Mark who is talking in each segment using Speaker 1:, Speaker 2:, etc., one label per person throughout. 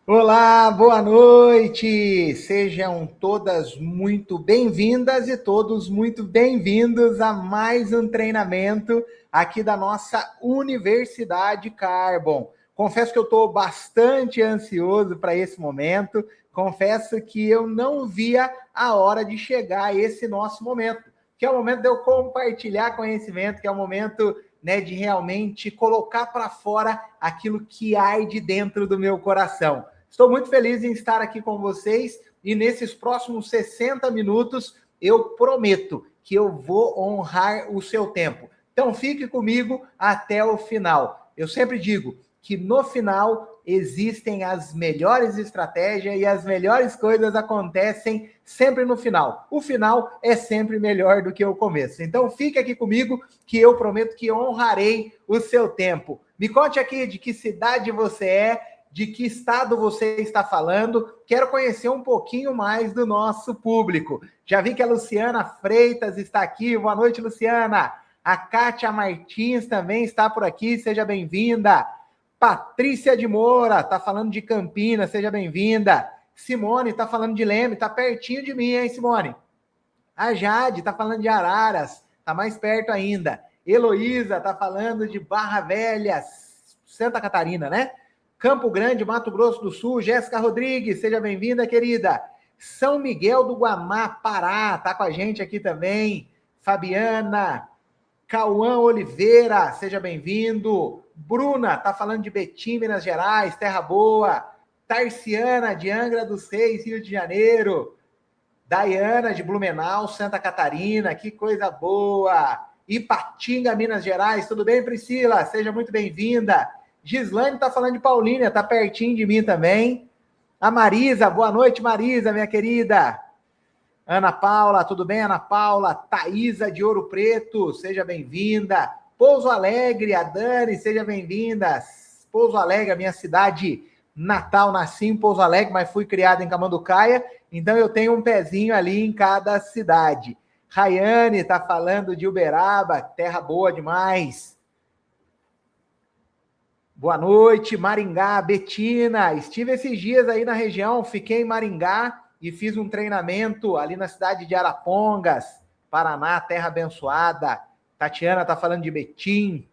Speaker 1: Olá, boa noite! Sejam todas muito bem-vindas e todos muito bem-vindos a mais um treinamento aqui da nossa Universidade Carbon. Confesso que eu estou bastante ansioso para esse momento, confesso que eu não via a hora de chegar esse nosso momento, que é o momento de eu compartilhar conhecimento, que é o momento, né, de realmente colocar para fora aquilo que arde dentro do meu coração. Estou muito feliz em estar aqui com vocês e nesses próximos 60 minutos eu prometo que eu vou honrar o seu tempo. Então fique comigo até o final. Eu sempre digo que no final existem as melhores estratégias e as melhores coisas acontecem sempre no final. O final é sempre melhor do que o começo. Então fique aqui comigo que eu prometo que honrarei o seu tempo. Me conte aqui de que cidade você é, de que estado você está falando. Quero conhecer um pouquinho mais do nosso público. Já vi que a Luciana Freitas está aqui. Boa noite, Luciana. A Kátia Martins também está por aqui. Seja bem-vinda. Patrícia de Moura está falando de Campinas. Seja bem-vinda. Simone está falando de Leme. Está pertinho de mim, hein, Simone? A Jade está falando de Araras. Está mais perto ainda. Heloísa está falando de Barra Velha, Santa Catarina, né? Campo Grande, Mato Grosso do Sul. Jéssica Rodrigues, seja bem-vinda, querida. São Miguel do Guamá, Pará, tá com a gente aqui também. Fabiana, Cauã Oliveira, seja bem-vindo. Bruna, tá falando de Betim, Minas Gerais, Terra Boa. Tarciana, de Angra dos Reis, Rio de Janeiro. Daiana, de Blumenau, Santa Catarina, que coisa boa. Ipatinga, Minas Gerais, tudo bem, Priscila? Seja muito bem-vinda. Gislaine tá falando de Paulínia, tá pertinho de mim também. A Marisa, boa noite, Marisa, minha querida. Ana Paula, tudo bem, Ana Paula? Thaísa de Ouro Preto, seja bem-vinda. Pouso Alegre, a Dani, seja bem-vinda. Pouso Alegre, a minha cidade natal, nasci em Pouso Alegre, mas fui criado em Camanducaia, então eu tenho um pezinho ali em cada cidade. Rayane tá falando de Uberaba, terra boa demais. Boa noite, Maringá, Betina. Estive esses dias aí na região, fiquei em Maringá e fiz um treinamento ali na cidade de Arapongas, Paraná, terra abençoada. Tatiana tá falando de Betim.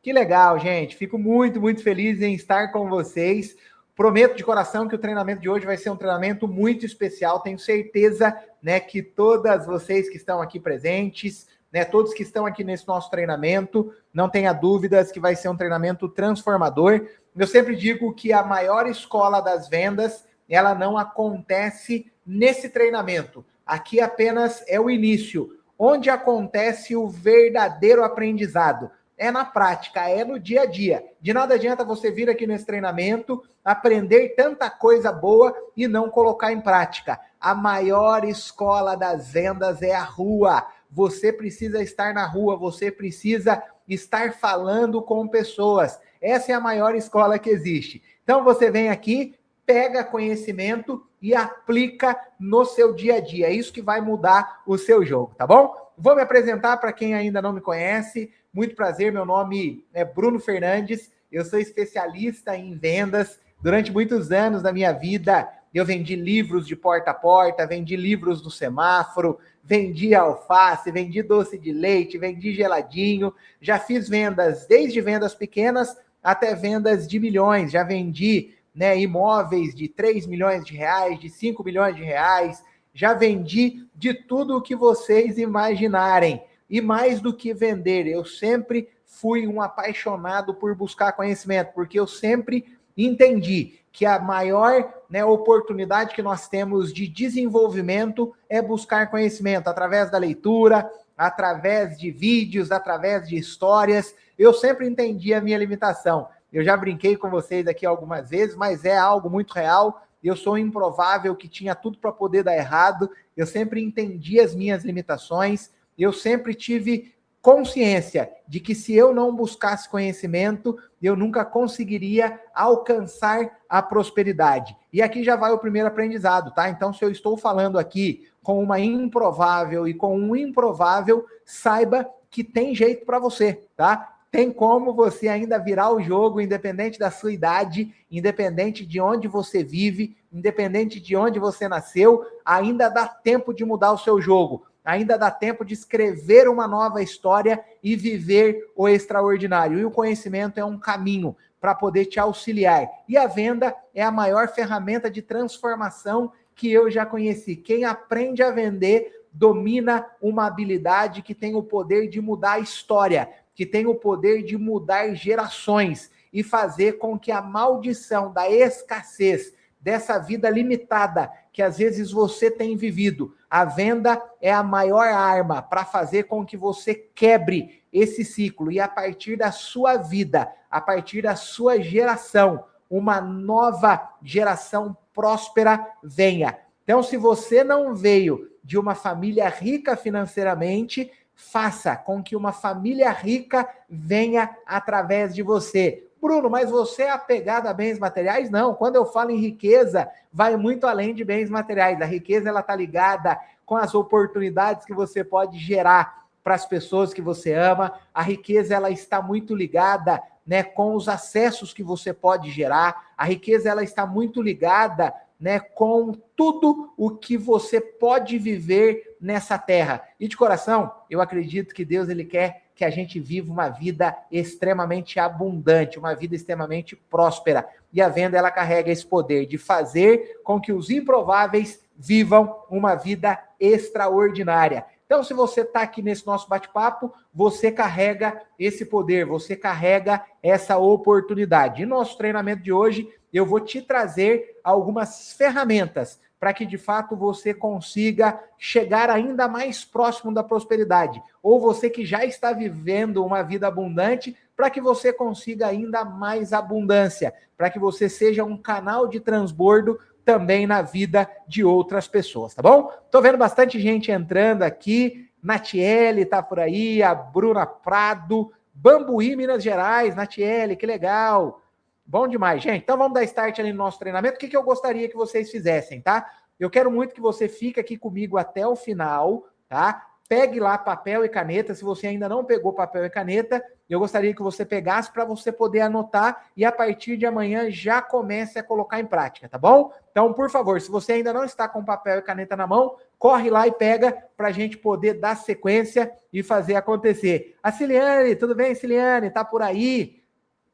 Speaker 1: Que legal, gente. Fico muito, muito feliz em estar com vocês. Prometo de coração que o treinamento de hoje vai ser um treinamento muito especial. Tenho certeza, né, que todas vocês que estão aqui presentes, né, todos que estão aqui nesse nosso treinamento, não tenha dúvidas que vai ser um treinamento transformador. Eu sempre digo que a maior escola das vendas, ela não acontece nesse treinamento. Aqui apenas é o início, onde acontece o verdadeiro aprendizado. É na prática, é no dia a dia. De nada adianta você vir aqui nesse treinamento, aprender tanta coisa boa e não colocar em prática. A maior escola das vendas é a rua. Você precisa estar na rua, você precisa estar falando com pessoas. Essa é a maior escola que existe. Então você vem aqui, pega conhecimento e aplica no seu dia a dia. É isso que vai mudar o seu jogo, tá bom? Vou me apresentar para quem ainda não me conhece. Muito prazer, meu nome é Bruno Fernandes, eu sou especialista em vendas. Durante muitos anos da minha vida, eu vendi livros de porta a porta, vendi livros do semáforo, vendi alface, vendi doce de leite, vendi geladinho. Já fiz vendas, desde vendas pequenas até vendas de milhões. Já vendi, né, imóveis de 3 milhões de reais, de 5 milhões de reais. Já vendi de tudo o que vocês imaginarem. E mais do que vender, eu sempre fui um apaixonado por buscar conhecimento, porque eu sempre entendi que a maior, né, oportunidade que nós temos de desenvolvimento é buscar conhecimento através da leitura, através de vídeos, através de histórias. Eu sempre entendi a minha limitação. Eu já brinquei com vocês aqui algumas vezes, mas é algo muito real. Eu sou um improvável que tinha tudo para poder dar errado. Eu sempre entendi as minhas limitações. Eu sempre tive consciência de que se eu não buscasse conhecimento, eu nunca conseguiria alcançar a prosperidade. E aqui já vai o primeiro aprendizado, tá? Então, se eu estou falando aqui com uma improvável e com um improvável, saiba que tem jeito para você, tá? tem como você ainda virar o jogo, independente da sua idade, independente de onde você vive, independente de onde você nasceu, ainda dá tempo de mudar o seu jogo. Ainda dá tempo de escrever uma nova história e viver o extraordinário. E o conhecimento é um caminho para poder te auxiliar. E a venda é a maior ferramenta de transformação que eu já conheci. Quem aprende a vender domina uma habilidade que tem o poder de mudar a história, que tem o poder de mudar gerações e fazer com que a maldição da escassez, dessa vida limitada que às vezes você tem vivido, a venda é a maior arma para fazer com que você quebre esse ciclo e a partir da sua vida, a partir da sua geração, uma nova geração próspera venha. Então, se você não veio de uma família rica financeiramente, faça com que uma família rica venha através de você. Bruno, mas você é apegado a bens materiais? Não, quando eu falo em riqueza, vai muito além de bens materiais. A riqueza ela está ligada com as oportunidades que você pode gerar para as pessoas que você ama. A riqueza ela está muito ligada, né, com os acessos que você pode gerar. A riqueza ela está muito ligada, né, com tudo o que você pode viver nessa terra. E de coração, eu acredito que Deus ele quer que a gente viva uma vida extremamente abundante, uma vida extremamente próspera. E a venda, ela carrega esse poder de fazer com que os improváveis vivam uma vida extraordinária. Então, se você está aqui nesse nosso bate-papo, você carrega esse poder, você carrega essa oportunidade. E no nosso treinamento de hoje, eu vou te trazer algumas ferramentas para que, de fato, você consiga chegar ainda mais próximo da prosperidade. Ou você que já está vivendo uma vida abundante, para que você consiga ainda mais abundância, para que você seja um canal de transbordo também na vida de outras pessoas, tá bom? Tô vendo bastante gente entrando aqui, Natiele tá por aí, a Bruna Prado, Bambuí, Minas Gerais, Natiele, que legal. Bom demais, gente. Então vamos dar start ali no nosso treinamento. O que eu gostaria que vocês fizessem, tá? Eu quero muito que você fique aqui comigo até o final, tá? Pegue lá papel e caneta. Se você ainda não pegou papel e caneta, eu gostaria que você pegasse para você poder anotar e a partir de amanhã já comece a colocar em prática, tá bom? Então, por favor, se você ainda não está com papel e caneta na mão, corre lá e pega para a gente poder dar sequência e fazer acontecer. A Ciliane, tudo bem, Ciliane? Tá por aí?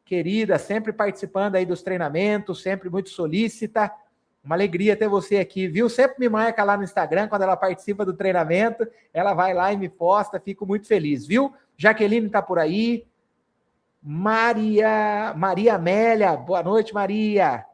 Speaker 1: Querida, sempre participando aí dos treinamentos, sempre muito solícita. Uma alegria ter você aqui, viu? Sempre me marca lá no Instagram, quando ela participa do treinamento, ela vai lá e me posta, fico muito feliz, viu? Jaqueline tá por aí. Maria Amélia, boa noite, Maria.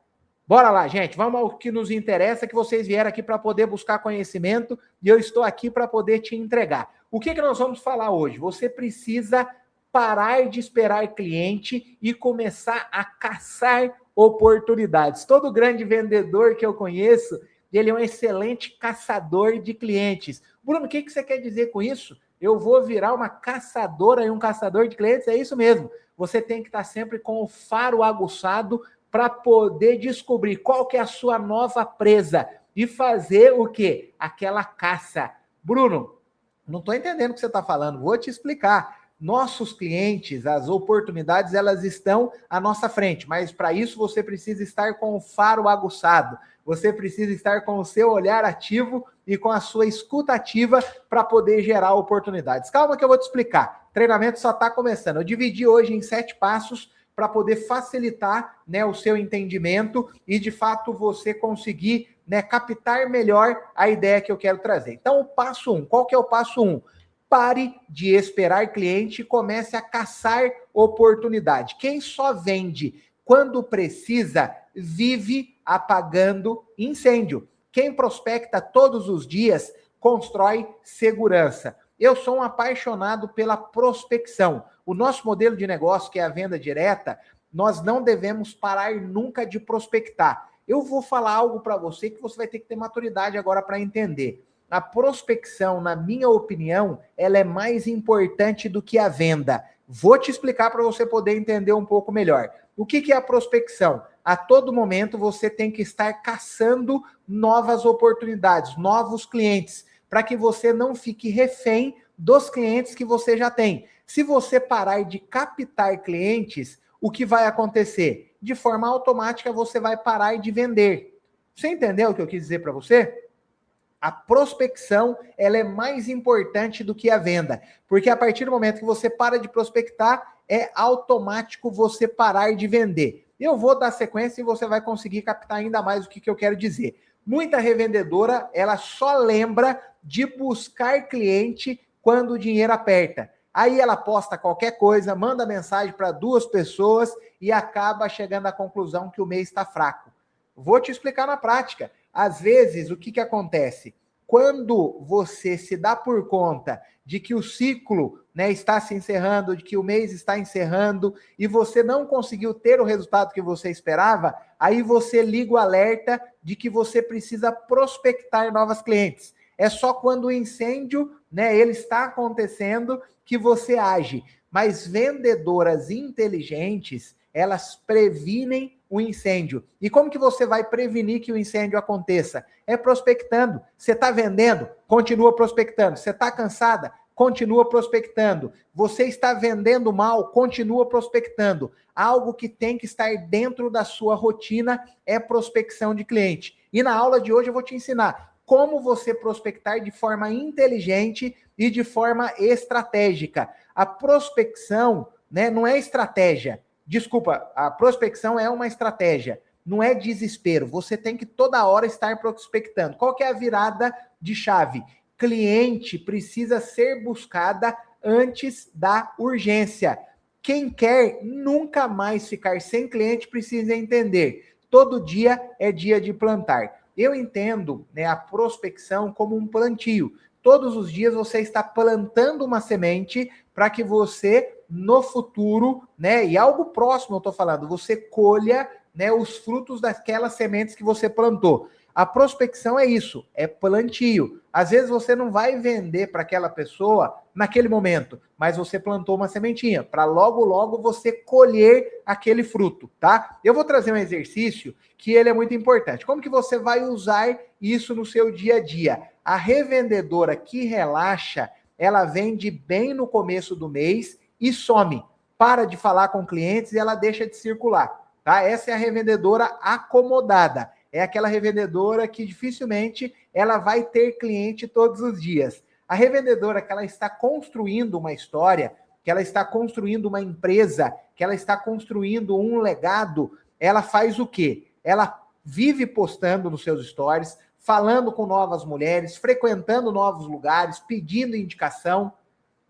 Speaker 1: Bora lá, gente, vamos ao que nos interessa, que vocês vieram aqui para poder buscar conhecimento e eu estou aqui para poder te entregar. O que nós vamos falar hoje? Você precisa parar de esperar cliente e começar a caçar oportunidades. Todo grande vendedor que eu conheço, ele é um excelente caçador de clientes. Bruno, o que você quer dizer com isso? Eu vou virar uma caçadora e um caçador de clientes? É isso mesmo. Você tem que estar sempre com o faro aguçado para poder descobrir qual que é a sua nova presa e fazer o quê? Aquela caça. Bruno, não estou entendendo o que você está falando, vou te explicar. Nossos clientes, as oportunidades, elas estão à nossa frente, mas para isso você precisa estar com o faro aguçado, você precisa estar com o seu olhar ativo e com a sua escuta ativa para poder gerar oportunidades. Calma que eu vou te explicar, o treinamento só está começando. Eu dividi hoje em 7 passos para poder facilitar, né, o seu entendimento e, de fato, você conseguir, né, captar melhor a ideia que eu quero trazer. Então, o passo 1, qual que é o passo 1? Pare de esperar cliente e comece a caçar oportunidade. Quem só vende quando precisa, vive apagando incêndio. Quem prospecta todos os dias, constrói segurança. Eu sou um apaixonado pela prospecção. O nosso modelo de negócio, que é a venda direta, nós não devemos parar nunca de prospectar. Eu vou falar algo para você que você vai ter que ter maturidade agora para entender. A prospecção, na minha opinião, ela é mais importante do que a venda. Vou te explicar para você poder entender um pouco melhor. O que é a prospecção? A todo momento você tem que estar caçando novas oportunidades, novos clientes, para que você não fique refém dos clientes que você já tem. Se você parar de captar clientes, o que vai acontecer? De forma automática, você vai parar de vender. Você entendeu o que eu quis dizer para você? A prospecção, ela é mais importante do que a venda, porque a partir do momento que você para de prospectar, é automático você parar de vender. Eu vou dar sequência e você vai conseguir captar ainda mais o que eu quero dizer. Muita revendedora, ela só lembra de buscar cliente quando o dinheiro aperta. Aí ela posta qualquer coisa, manda mensagem para 2 pessoas e acaba chegando à conclusão que o mês está fraco. Vou te explicar na prática. Às vezes, o que acontece? Quando você se dá por conta de que o ciclo, né, está se encerrando, de que o mês está encerrando, e você não conseguiu ter o resultado que você esperava, aí você liga o alerta de que você precisa prospectar novas clientes. É só quando o incêndio, né, ele está acontecendo que você age. Mas vendedoras inteligentes, elas previnem o incêndio. E como que você vai prevenir que o incêndio aconteça? É prospectando. Você está vendendo? Continua prospectando. Você está cansada? Continua prospectando. Você está vendendo mal? Continua prospectando. Algo que tem que estar dentro da sua rotina é prospecção de cliente. E na aula de hoje eu vou te ensinar como você prospectar de forma inteligente e de forma estratégica. A prospecção, né, não é estratégia. Desculpa, a prospecção é uma estratégia, não é desespero. Você tem que toda hora estar prospectando. Qual que é a virada de chave? Cliente precisa ser buscada antes da urgência. Quem quer nunca mais ficar sem cliente precisa entender. Todo dia é dia de plantar. Eu entendo, né, a prospecção como um plantio. Todos os dias você está plantando uma semente para que você, no futuro, né, e algo próximo eu estou falando, você colha, né, os frutos daquelas sementes que você plantou. A prospecção é isso, é plantio. Às vezes você não vai vender para aquela pessoa naquele momento, mas você plantou uma sementinha, para logo, logo você colher aquele fruto, tá? Eu vou trazer um exercício que ele é muito importante. Como que você vai usar isso no seu dia a dia? A revendedora que relaxa, ela vende bem no começo do mês e some. Para de falar com clientes e ela deixa de circular, tá? Essa é a revendedora acomodada. É aquela revendedora que dificilmente ela vai ter cliente todos os dias. A revendedora que ela está construindo uma história, que ela está construindo uma empresa, que ela está construindo um legado, ela faz o quê? Ela vive postando nos seus stories, falando com novas mulheres, frequentando novos lugares, pedindo indicação.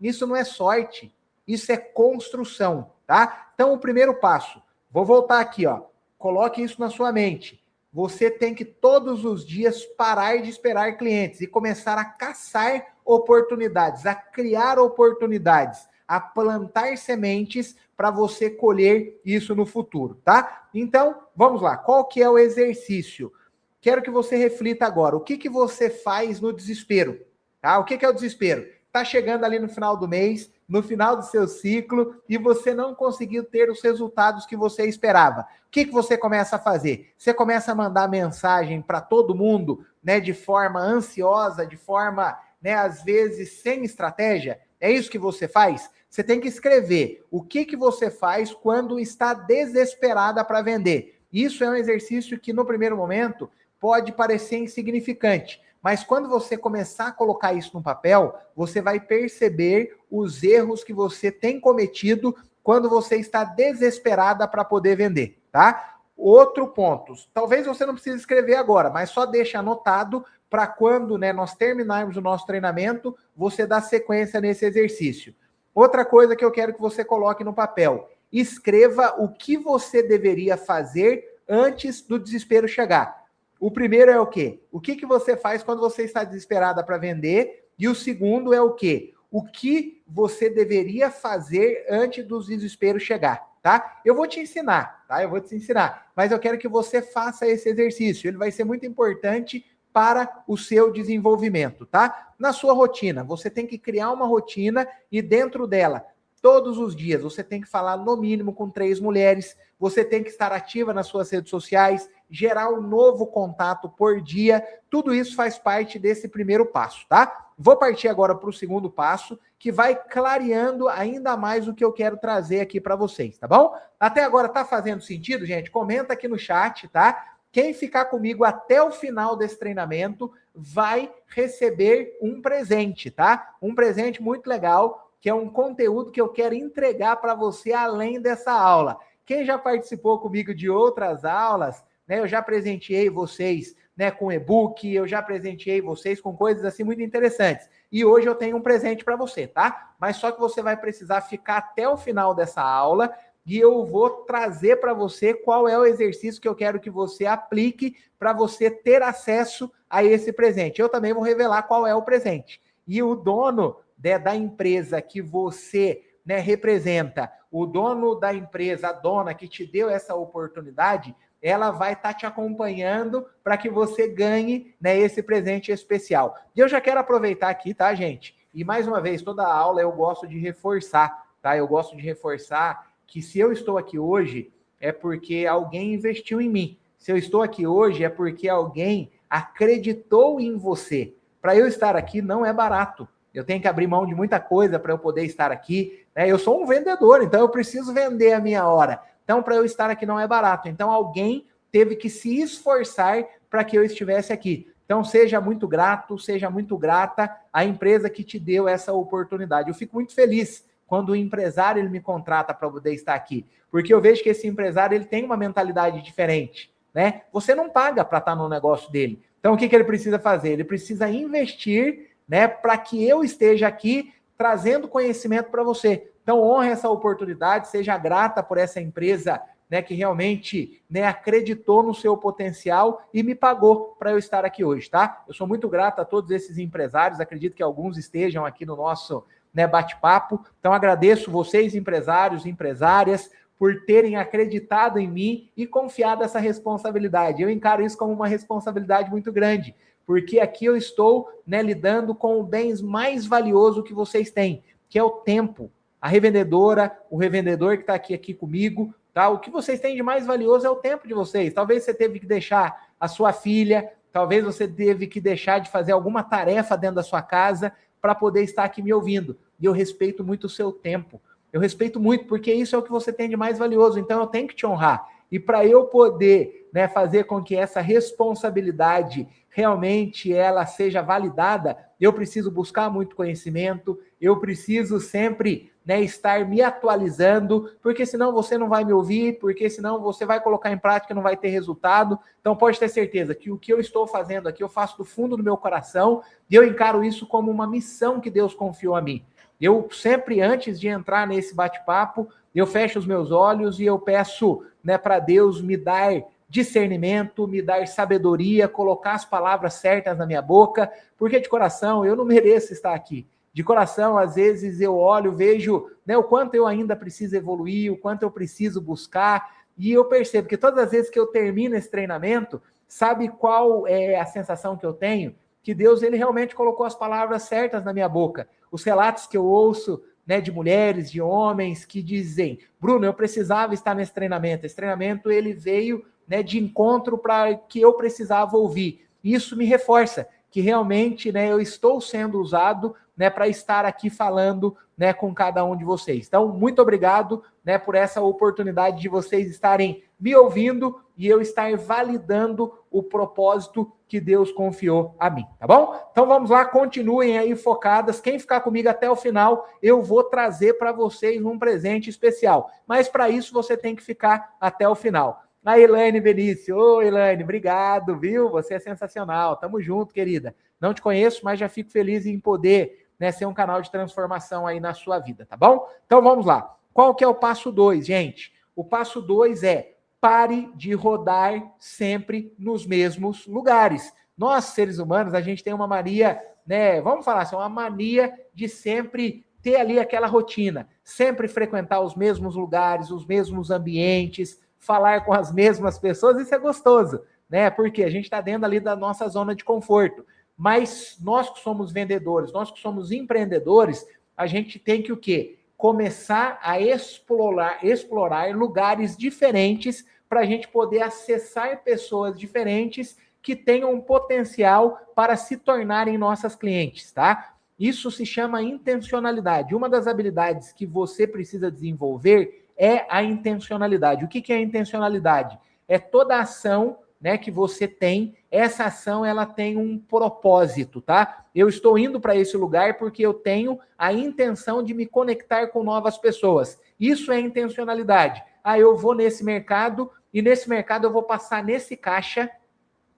Speaker 1: Isso não é sorte, isso é construção, tá? Então, o primeiro passo, vou voltar aqui, ó. Coloque isso na sua mente. Você tem que todos os dias parar de esperar clientes e começar a caçar oportunidades, a criar oportunidades, a plantar sementes para você colher isso no futuro, tá? Então, vamos lá. Qual que é o exercício? Quero que você reflita agora. O que você faz no desespero? Tá? O que é o desespero? Tá chegando ali no final do mês, no final do seu ciclo, e você não conseguiu ter os resultados que você esperava. O que você começa a fazer? Você começa a mandar mensagem para todo mundo, né, de forma ansiosa, de forma, né, às vezes sem estratégia? É isso que você faz? Você tem que escrever o que você faz quando está desesperada para vender. Isso é um exercício que, no primeiro momento, pode parecer insignificante, mas quando você começar a colocar isso no papel, você vai perceber os erros que você tem cometido quando você está desesperada para poder vender, tá? Outro ponto, talvez você não precise escrever agora, mas só deixa anotado para quando, né, nós terminarmos o nosso treinamento, você dá sequência nesse exercício. Outra coisa que eu quero que você coloque no papel, escreva o que você deveria fazer antes do desespero chegar. O primeiro é o quê? O que você faz quando você está desesperada para vender? E o segundo é o quê? O que você deveria fazer antes do desespero chegar, tá? Eu vou te ensinar, tá? Eu vou te ensinar, mas eu quero que você faça esse exercício. Ele vai ser muito importante para o seu desenvolvimento, tá? Na sua rotina, você tem que criar uma rotina e dentro dela, todos os dias, você tem que falar no mínimo com 3 mulheres, você tem que estar ativa nas suas redes sociais, gerar um novo contato por dia. Tudo isso faz parte desse primeiro passo, tá? Vou partir agora para o segundo passo, que vai clareando ainda mais o que eu quero trazer aqui para vocês, tá bom? Até agora tá fazendo sentido, gente? Comenta aqui no chat, tá? Quem ficar comigo até o final desse treinamento vai receber um presente, tá? Um presente muito legal, que é um conteúdo que eu quero entregar para você além dessa aula. Quem já participou comigo de outras aulas, né? Eu já presenteei vocês, né, com e-book, eu já presenteei vocês com coisas assim muito interessantes. E hoje eu tenho um presente para você, tá? Mas só que você vai precisar ficar até o final dessa aula e eu vou trazer para você qual é o exercício que eu quero que você aplique para você ter acesso a esse presente. Eu também vou revelar qual é o presente. E o dono da empresa que você, né, representa, o dono da empresa, a dona que te deu essa oportunidade, ela vai estar te acompanhando para que você ganhe, né, esse presente especial. E eu já quero aproveitar aqui, tá, gente? E mais uma vez, toda a aula eu gosto de reforçar, tá? Eu gosto de reforçar que se eu estou aqui hoje é porque alguém investiu em mim. Se eu estou aqui hoje é porque alguém acreditou em você. Para eu estar aqui não é barato. Eu tenho que abrir mão de muita coisa para eu poder estar aqui, né? Eu sou um vendedor, então eu preciso vender a minha hora. Então, para eu estar aqui não é barato. Então, alguém teve que se esforçar para que eu estivesse aqui. Então, seja muito grato, seja muito grata à empresa que te deu essa oportunidade. Eu fico muito feliz quando o empresário ele me contrata para poder estar aqui, porque eu vejo que esse empresário ele tem uma mentalidade diferente, né? Você não paga para estar no negócio dele. Então, o que ele precisa fazer? Ele precisa investir, né, para que eu esteja aqui trazendo conhecimento para você. Então, honre essa oportunidade, seja grata por essa empresa, né, que realmente, né, acreditou no seu potencial e me pagou para eu estar aqui hoje, tá? Eu sou muito grato a todos esses empresários, acredito que alguns estejam aqui no nosso, né, bate-papo. Então, agradeço vocês, empresários, empresárias, por terem acreditado em mim e confiado essa responsabilidade. Eu encaro isso como uma responsabilidade muito grande, porque aqui eu estou, né, lidando com o bem mais valioso que vocês têm, que é o tempo. A revendedora, o revendedor que está aqui comigo, tá? O que vocês têm de mais valioso é o tempo de vocês. Talvez você teve que deixar a sua filha, talvez você teve que deixar de fazer alguma tarefa dentro da sua casa para poder estar aqui me ouvindo. E eu respeito muito o seu tempo. Eu respeito muito, porque isso é o que você tem de mais valioso. Então eu tenho que te honrar. E para eu poder, né, fazer com que essa responsabilidade realmente ela seja validada, eu preciso buscar muito conhecimento, eu preciso sempre, né, estar me atualizando, porque senão você não vai me ouvir, porque senão você vai colocar em prática e não vai ter resultado. Então pode ter certeza que o que eu estou fazendo aqui eu faço do fundo do meu coração e eu encaro isso como uma missão que Deus confiou a mim. Eu sempre, antes de entrar nesse bate-papo, eu fecho os meus olhos e eu peço, né, para Deus me dar discernimento, me dar sabedoria, colocar as palavras certas na minha boca, porque de coração eu não mereço estar aqui. De coração, às vezes eu olho, vejo, né, o quanto eu ainda preciso evoluir, o quanto eu preciso buscar, e eu percebo que todas as vezes que eu termino esse treinamento, sabe qual é a sensação que eu tenho? Que Deus ele realmente colocou as palavras certas na minha boca. Os relatos que eu ouço, né, de mulheres, de homens que dizem: Bruno, eu precisava estar nesse treinamento. Esse treinamento ele veio, né, de encontro para que eu precisava ouvir. Isso me reforça que realmente, né, eu estou sendo usado, né, para estar aqui falando, né, com cada um de vocês. Então, muito obrigado, né, por essa oportunidade de vocês estarem me ouvindo e eu estar validando o propósito que Deus confiou a mim, tá bom? Então vamos lá, continuem aí focadas. Quem ficar comigo até o final, eu vou trazer para vocês um presente especial. Mas para isso você tem que ficar até o final. A Elaine Benício. Ô, Elaine, obrigado, viu? Você é sensacional. Tamo junto, querida. Não te conheço, mas já fico feliz em poder, né, ser um canal de transformação aí na sua vida, tá bom? Então vamos lá. Qual que é o passo 2, gente? O passo 2 é: pare de rodar sempre nos mesmos lugares. Nós, seres humanos, a gente tem uma mania, né? Vamos falar assim, uma mania de sempre ter ali aquela rotina, sempre frequentar os mesmos lugares, os mesmos ambientes, falar com as mesmas pessoas. Isso é gostoso, né? Porque a gente está dentro ali da nossa zona de conforto. Mas nós que somos vendedores, nós que somos empreendedores, a gente tem que o quê? começar a explorar lugares diferentes para a gente poder acessar pessoas diferentes que tenham um potencial para se tornarem nossas clientes, tá? Isso se chama intencionalidade. Uma das habilidades que você precisa desenvolver é a intencionalidade. O que é a intencionalidade? É toda ação, né, que você tem. Essa ação ela tem um propósito, tá? Eu estou indo para esse lugar porque eu tenho a intenção de me conectar com novas pessoas. Isso é intencionalidade. Eu vou nesse mercado e nesse mercado eu vou passar nesse caixa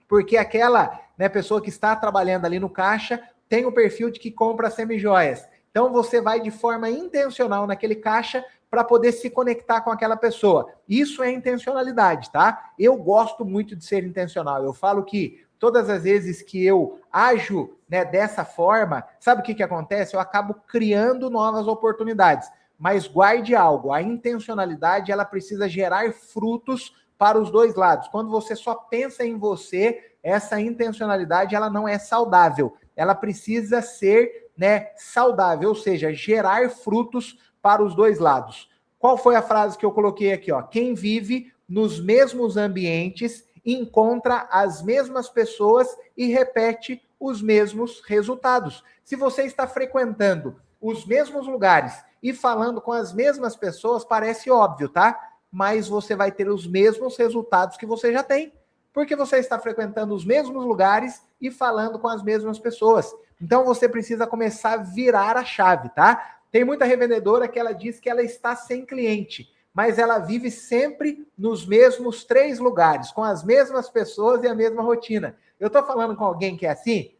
Speaker 1: porque aquela, né, pessoa que está trabalhando ali no caixa tem o perfil de que compra semijoias. Então você vai de forma intencional naquele caixa para poder se conectar com aquela pessoa. Isso é intencionalidade, tá? Eu gosto muito de ser intencional. Eu falo que todas as vezes que eu ajo, né, dessa forma, sabe o que acontece? Eu acabo criando novas oportunidades. Mas guarde algo, a intencionalidade ela precisa gerar frutos para os dois lados. Quando você só pensa em você, essa intencionalidade ela não é saudável. Ela precisa ser, né, saudável, ou seja, gerar frutos para os dois lados. Qual foi a frase que eu coloquei aqui? Ó? Quem vive nos mesmos ambientes encontra as mesmas pessoas e repete os mesmos resultados. Se você está frequentando os mesmos lugares e falando com as mesmas pessoas, parece óbvio, tá? Mas você vai ter os mesmos resultados que você já tem, porque você está frequentando os mesmos lugares e falando com as mesmas pessoas. Então você precisa começar a virar a chave, tá? Tem muita revendedora que ela diz que ela está sem cliente, mas ela vive sempre nos mesmos 3 lugares, com as mesmas pessoas e a mesma rotina. Eu estou falando com alguém que é assim?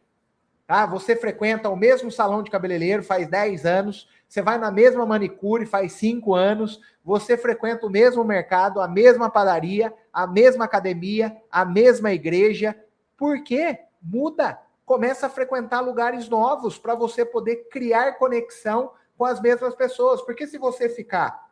Speaker 1: Tá? Você frequenta o mesmo salão de cabeleireiro faz 10 anos, você vai na mesma manicure faz 5 anos, você frequenta o mesmo mercado, a mesma padaria, a mesma academia, a mesma igreja. Por quê? Muda. Começa a frequentar lugares novos para você poder criar conexão com as mesmas pessoas. Porque se você ficar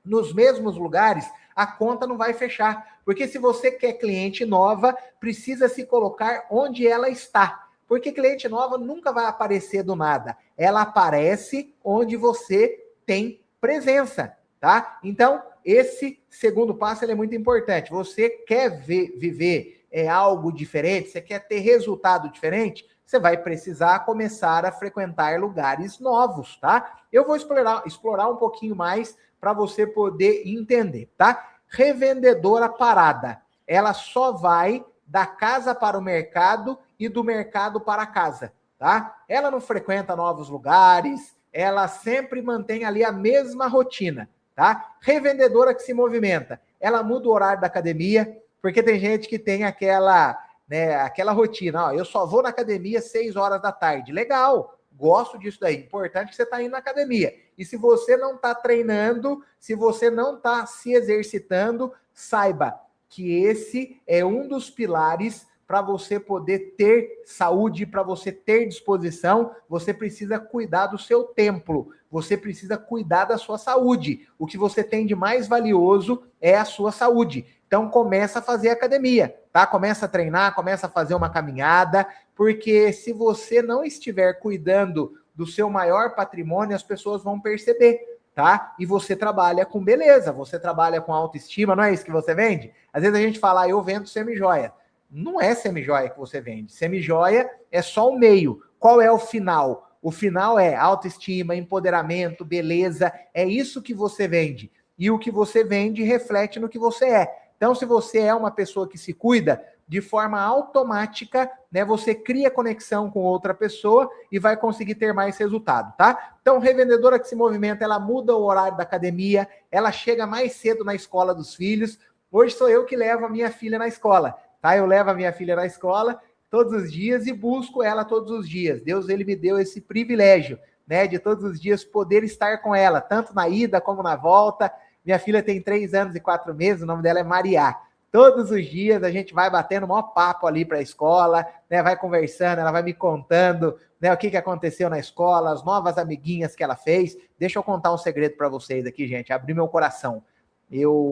Speaker 1: nos mesmos lugares, a conta não vai fechar. Porque se você quer cliente nova, precisa se colocar onde ela está. Porque cliente nova nunca vai aparecer do nada. Ela aparece onde você tem presença, tá? Então, esse segundo passo ele é muito importante. Você quer viver algo diferente, você quer ter resultado diferente, você vai precisar começar a frequentar lugares novos, tá? Eu vou explorar um pouquinho mais para você poder entender, tá? Revendedora parada. Ela só vai da casa para o mercado e do mercado para a casa, tá? Ela não frequenta novos lugares, ela sempre mantém ali a mesma rotina, tá? Revendedora que se movimenta, ela muda o horário da academia, porque tem gente que tem aquela, né, aquela rotina, ó, eu só vou na academia 6 horas da tarde. Legal, gosto disso daí, importante que você está indo na academia. E se você não está treinando, se você não está se exercitando, saiba que esse é um dos pilares para você poder ter saúde, para você ter disposição, você precisa cuidar do seu templo, você precisa cuidar da sua saúde. O que você tem de mais valioso é a sua saúde. Então começa a fazer academia, tá? Começa a treinar, começa a fazer uma caminhada, porque se você não estiver cuidando do seu maior patrimônio, as pessoas vão perceber. Tá? E você trabalha com beleza, você trabalha com autoestima, não é isso que você vende? Às vezes a gente fala, eu vendo semijoia. Não é semijoia que você vende. Semijoia é só o meio. Qual é o final? O final é autoestima, empoderamento, beleza. É isso que você vende. E o que você vende reflete no que você é. Então, se você é uma pessoa que se cuida, de forma automática, né, você cria conexão com outra pessoa e vai conseguir ter mais resultado, tá? Então, revendedora que se movimenta, ela muda o horário da academia, ela chega mais cedo na escola dos filhos. Hoje sou eu que levo a minha filha na escola, tá? Eu levo a minha filha na escola todos os dias e busco ela todos os dias. Deus, ele me deu esse privilégio, né, de todos os dias poder estar com ela, tanto na ida como na volta. Minha filha tem 3 anos e 4 meses, o nome dela é Maria. Todos os dias a gente vai batendo um maior papo ali para a escola, né? Vai conversando, ela vai me contando, né, o que aconteceu na escola, as novas amiguinhas que ela fez. Deixa eu contar um segredo para vocês aqui, gente, abrir meu coração.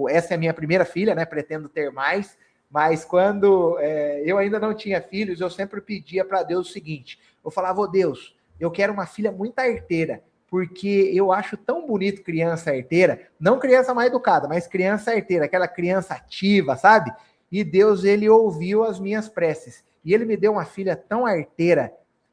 Speaker 1: Essa é a minha primeira filha, né? Pretendo ter mais, mas quando eu ainda não tinha filhos, eu sempre pedia para Deus o seguinte: eu falava, ô Deus, eu quero uma filha muito arteira, porque eu acho tão bonito criança arteira, não criança mal educada, mas criança arteira, aquela criança ativa, sabe? E Deus, ele ouviu as minhas preces. E ele me deu uma filha tão arteira.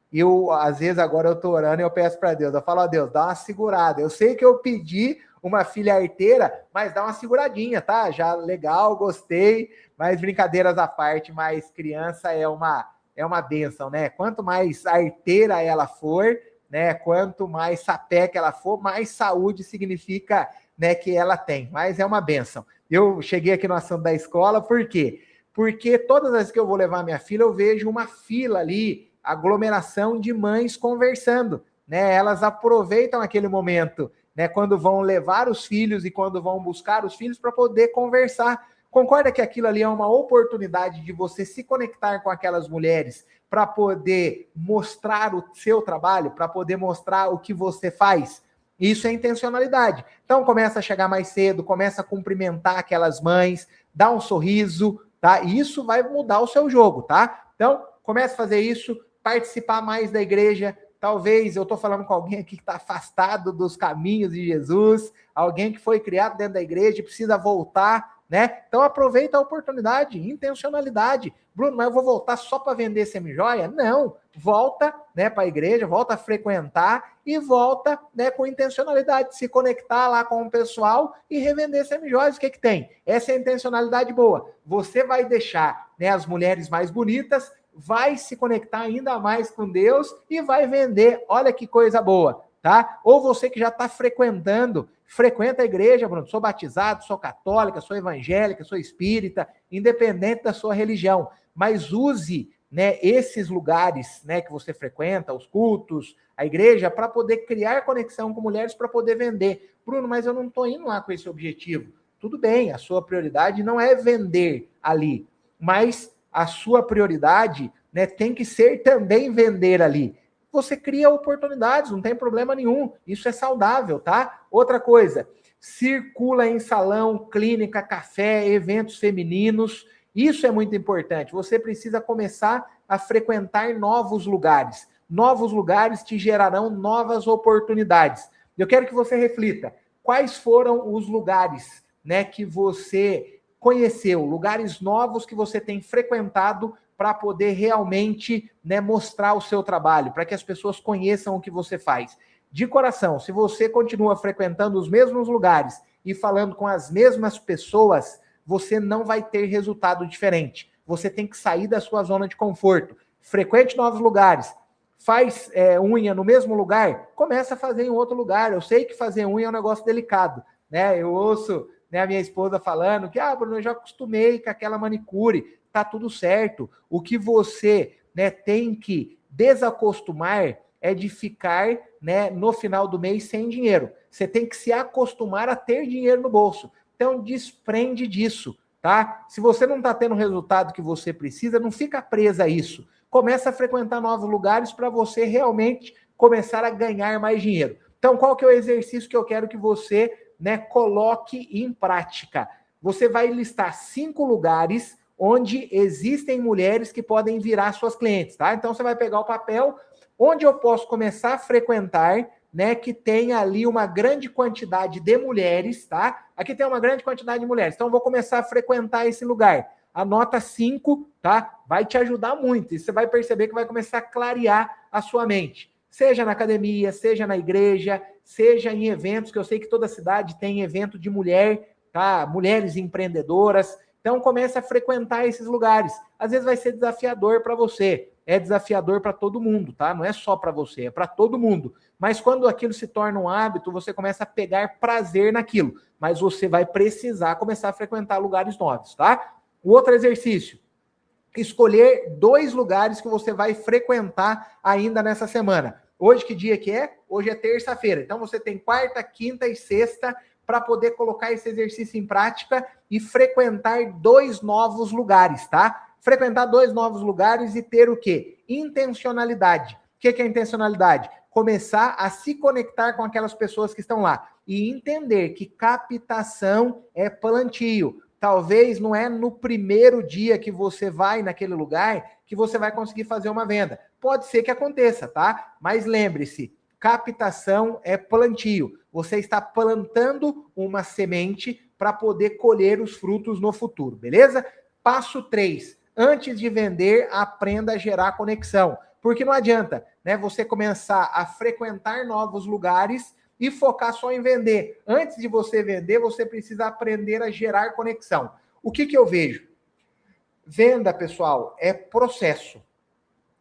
Speaker 1: Eu, às vezes, agora eu tô orando e eu peço para Deus, eu falo, ó Deus, dá uma segurada. Eu sei que eu pedi uma filha arteira, mas dá uma seguradinha, tá? Já legal, gostei, mas brincadeiras à parte, mas criança é uma bênção, né? Quanto mais arteira ela for, né? Quanto mais sapeca ela for, mais saúde significa, né, que ela tem. Mas é uma bênção. Eu cheguei aqui no assunto da escola, por quê? Porque todas as vezes que eu vou levar minha filha, eu vejo uma fila ali, aglomeração de mães conversando, né? Elas aproveitam aquele momento, né, quando vão levar os filhos e quando vão buscar os filhos para poder conversar. Concorda que aquilo ali é uma oportunidade de você se conectar com aquelas mulheres para poder mostrar o seu trabalho, para poder mostrar o que você faz? Isso é intencionalidade. Então começa a chegar mais cedo, começa a cumprimentar aquelas mães, dá um sorriso, tá? E isso vai mudar o seu jogo, tá? Então começa a fazer isso, participar mais da igreja. Talvez eu estou falando com alguém aqui que está afastado dos caminhos de Jesus, alguém que foi criado dentro da igreja e precisa voltar, né? Então aproveita a oportunidade, intencionalidade. Bruno, mas eu vou voltar só para vender semijoia? Não, volta, né, para a igreja, volta a frequentar e volta, né, com intencionalidade, se conectar lá com o pessoal e revender semijoias. O que tem? Essa é a intencionalidade boa. Você vai deixar, né, as mulheres mais bonitas, vai se conectar ainda mais com Deus e vai vender. Olha que coisa boa, tá? Ou você que já está frequentando, frequenta a igreja, Bruno, sou batizado, sou católica, sou evangélica, sou espírita, independente da sua religião, mas use, né, esses lugares, né, que você frequenta, os cultos, a igreja, para poder criar conexão com mulheres, para poder vender. Bruno, mas eu não estou indo lá com esse objetivo. Tudo bem, a sua prioridade não é vender ali, mas a sua prioridade, né, tem que ser também vender ali. Você cria oportunidades, não tem problema nenhum. Isso é saudável, tá? Outra coisa, circula em salão, clínica, café, eventos femininos. Isso é muito importante. Você precisa começar a frequentar novos lugares. Novos lugares te gerarão novas oportunidades. Eu quero que você reflita. Quais foram os lugares, né, que você conheceu, lugares novos que você tem frequentado para poder realmente, né, mostrar o seu trabalho, para que as pessoas conheçam o que você faz. De coração, se você continua frequentando os mesmos lugares e falando com as mesmas pessoas, você não vai ter resultado diferente. Você tem que sair da sua zona de conforto. Frequente novos lugares. Faz unha no mesmo lugar, começa a fazer em outro lugar. Eu sei que fazer unha é um negócio delicado, né? Eu ouço, né, a minha esposa falando que, Bruno, eu já acostumei com aquela manicure, tá tudo certo. O que você, né, tem que desacostumar é de ficar, né, no final do mês sem dinheiro. Você tem que se acostumar a ter dinheiro no bolso. Então, desprende disso, tá? Se você não está tendo o resultado que você precisa, não fica presa a isso. Começa a frequentar novos lugares para você realmente começar a ganhar mais dinheiro. Então, qual que é o exercício que eu quero que você, né, coloque em prática? Você vai listar 5 lugares onde existem mulheres que podem virar suas clientes, tá? Então, você vai pegar o papel, onde eu posso começar a frequentar, né, que tem ali uma grande quantidade de mulheres, tá? Aqui tem uma grande quantidade de mulheres, então eu vou começar a frequentar esse lugar. Anota 5, tá? Vai te ajudar muito, e você vai perceber que vai começar a clarear a sua mente. Seja na academia, seja na igreja, seja em eventos, que eu sei que toda cidade tem evento de mulher, tá? Mulheres empreendedoras. Então comece a frequentar esses lugares. Às vezes vai ser desafiador para você, é desafiador para todo mundo, tá? Não é só para você, é para todo mundo. Mas quando aquilo se torna um hábito, você começa a pegar prazer naquilo. Mas você vai precisar começar a frequentar lugares novos, tá? O outro exercício, escolher 2 lugares que você vai frequentar ainda nessa semana. Hoje, que dia que é? Hoje é terça-feira. Então, você tem quarta, quinta e sexta para poder colocar esse exercício em prática e frequentar 2 novos lugares, tá? Frequentar 2 novos lugares e ter o quê? Intencionalidade. O que é intencionalidade? Começar a se conectar com aquelas pessoas que estão lá e entender que captação é plantio. Talvez não é no primeiro dia que você vai naquele lugar que você vai conseguir fazer uma venda. Pode ser que aconteça, tá? Mas lembre-se, captação é plantio. Você está plantando uma semente para poder colher os frutos no futuro, beleza? Passo 3. Antes de vender, aprenda a gerar conexão. Porque não adianta, né, você começar a frequentar novos lugares e focar só em vender. Antes de você vender, você precisa aprender a gerar conexão. O que eu vejo? Venda, pessoal, é processo.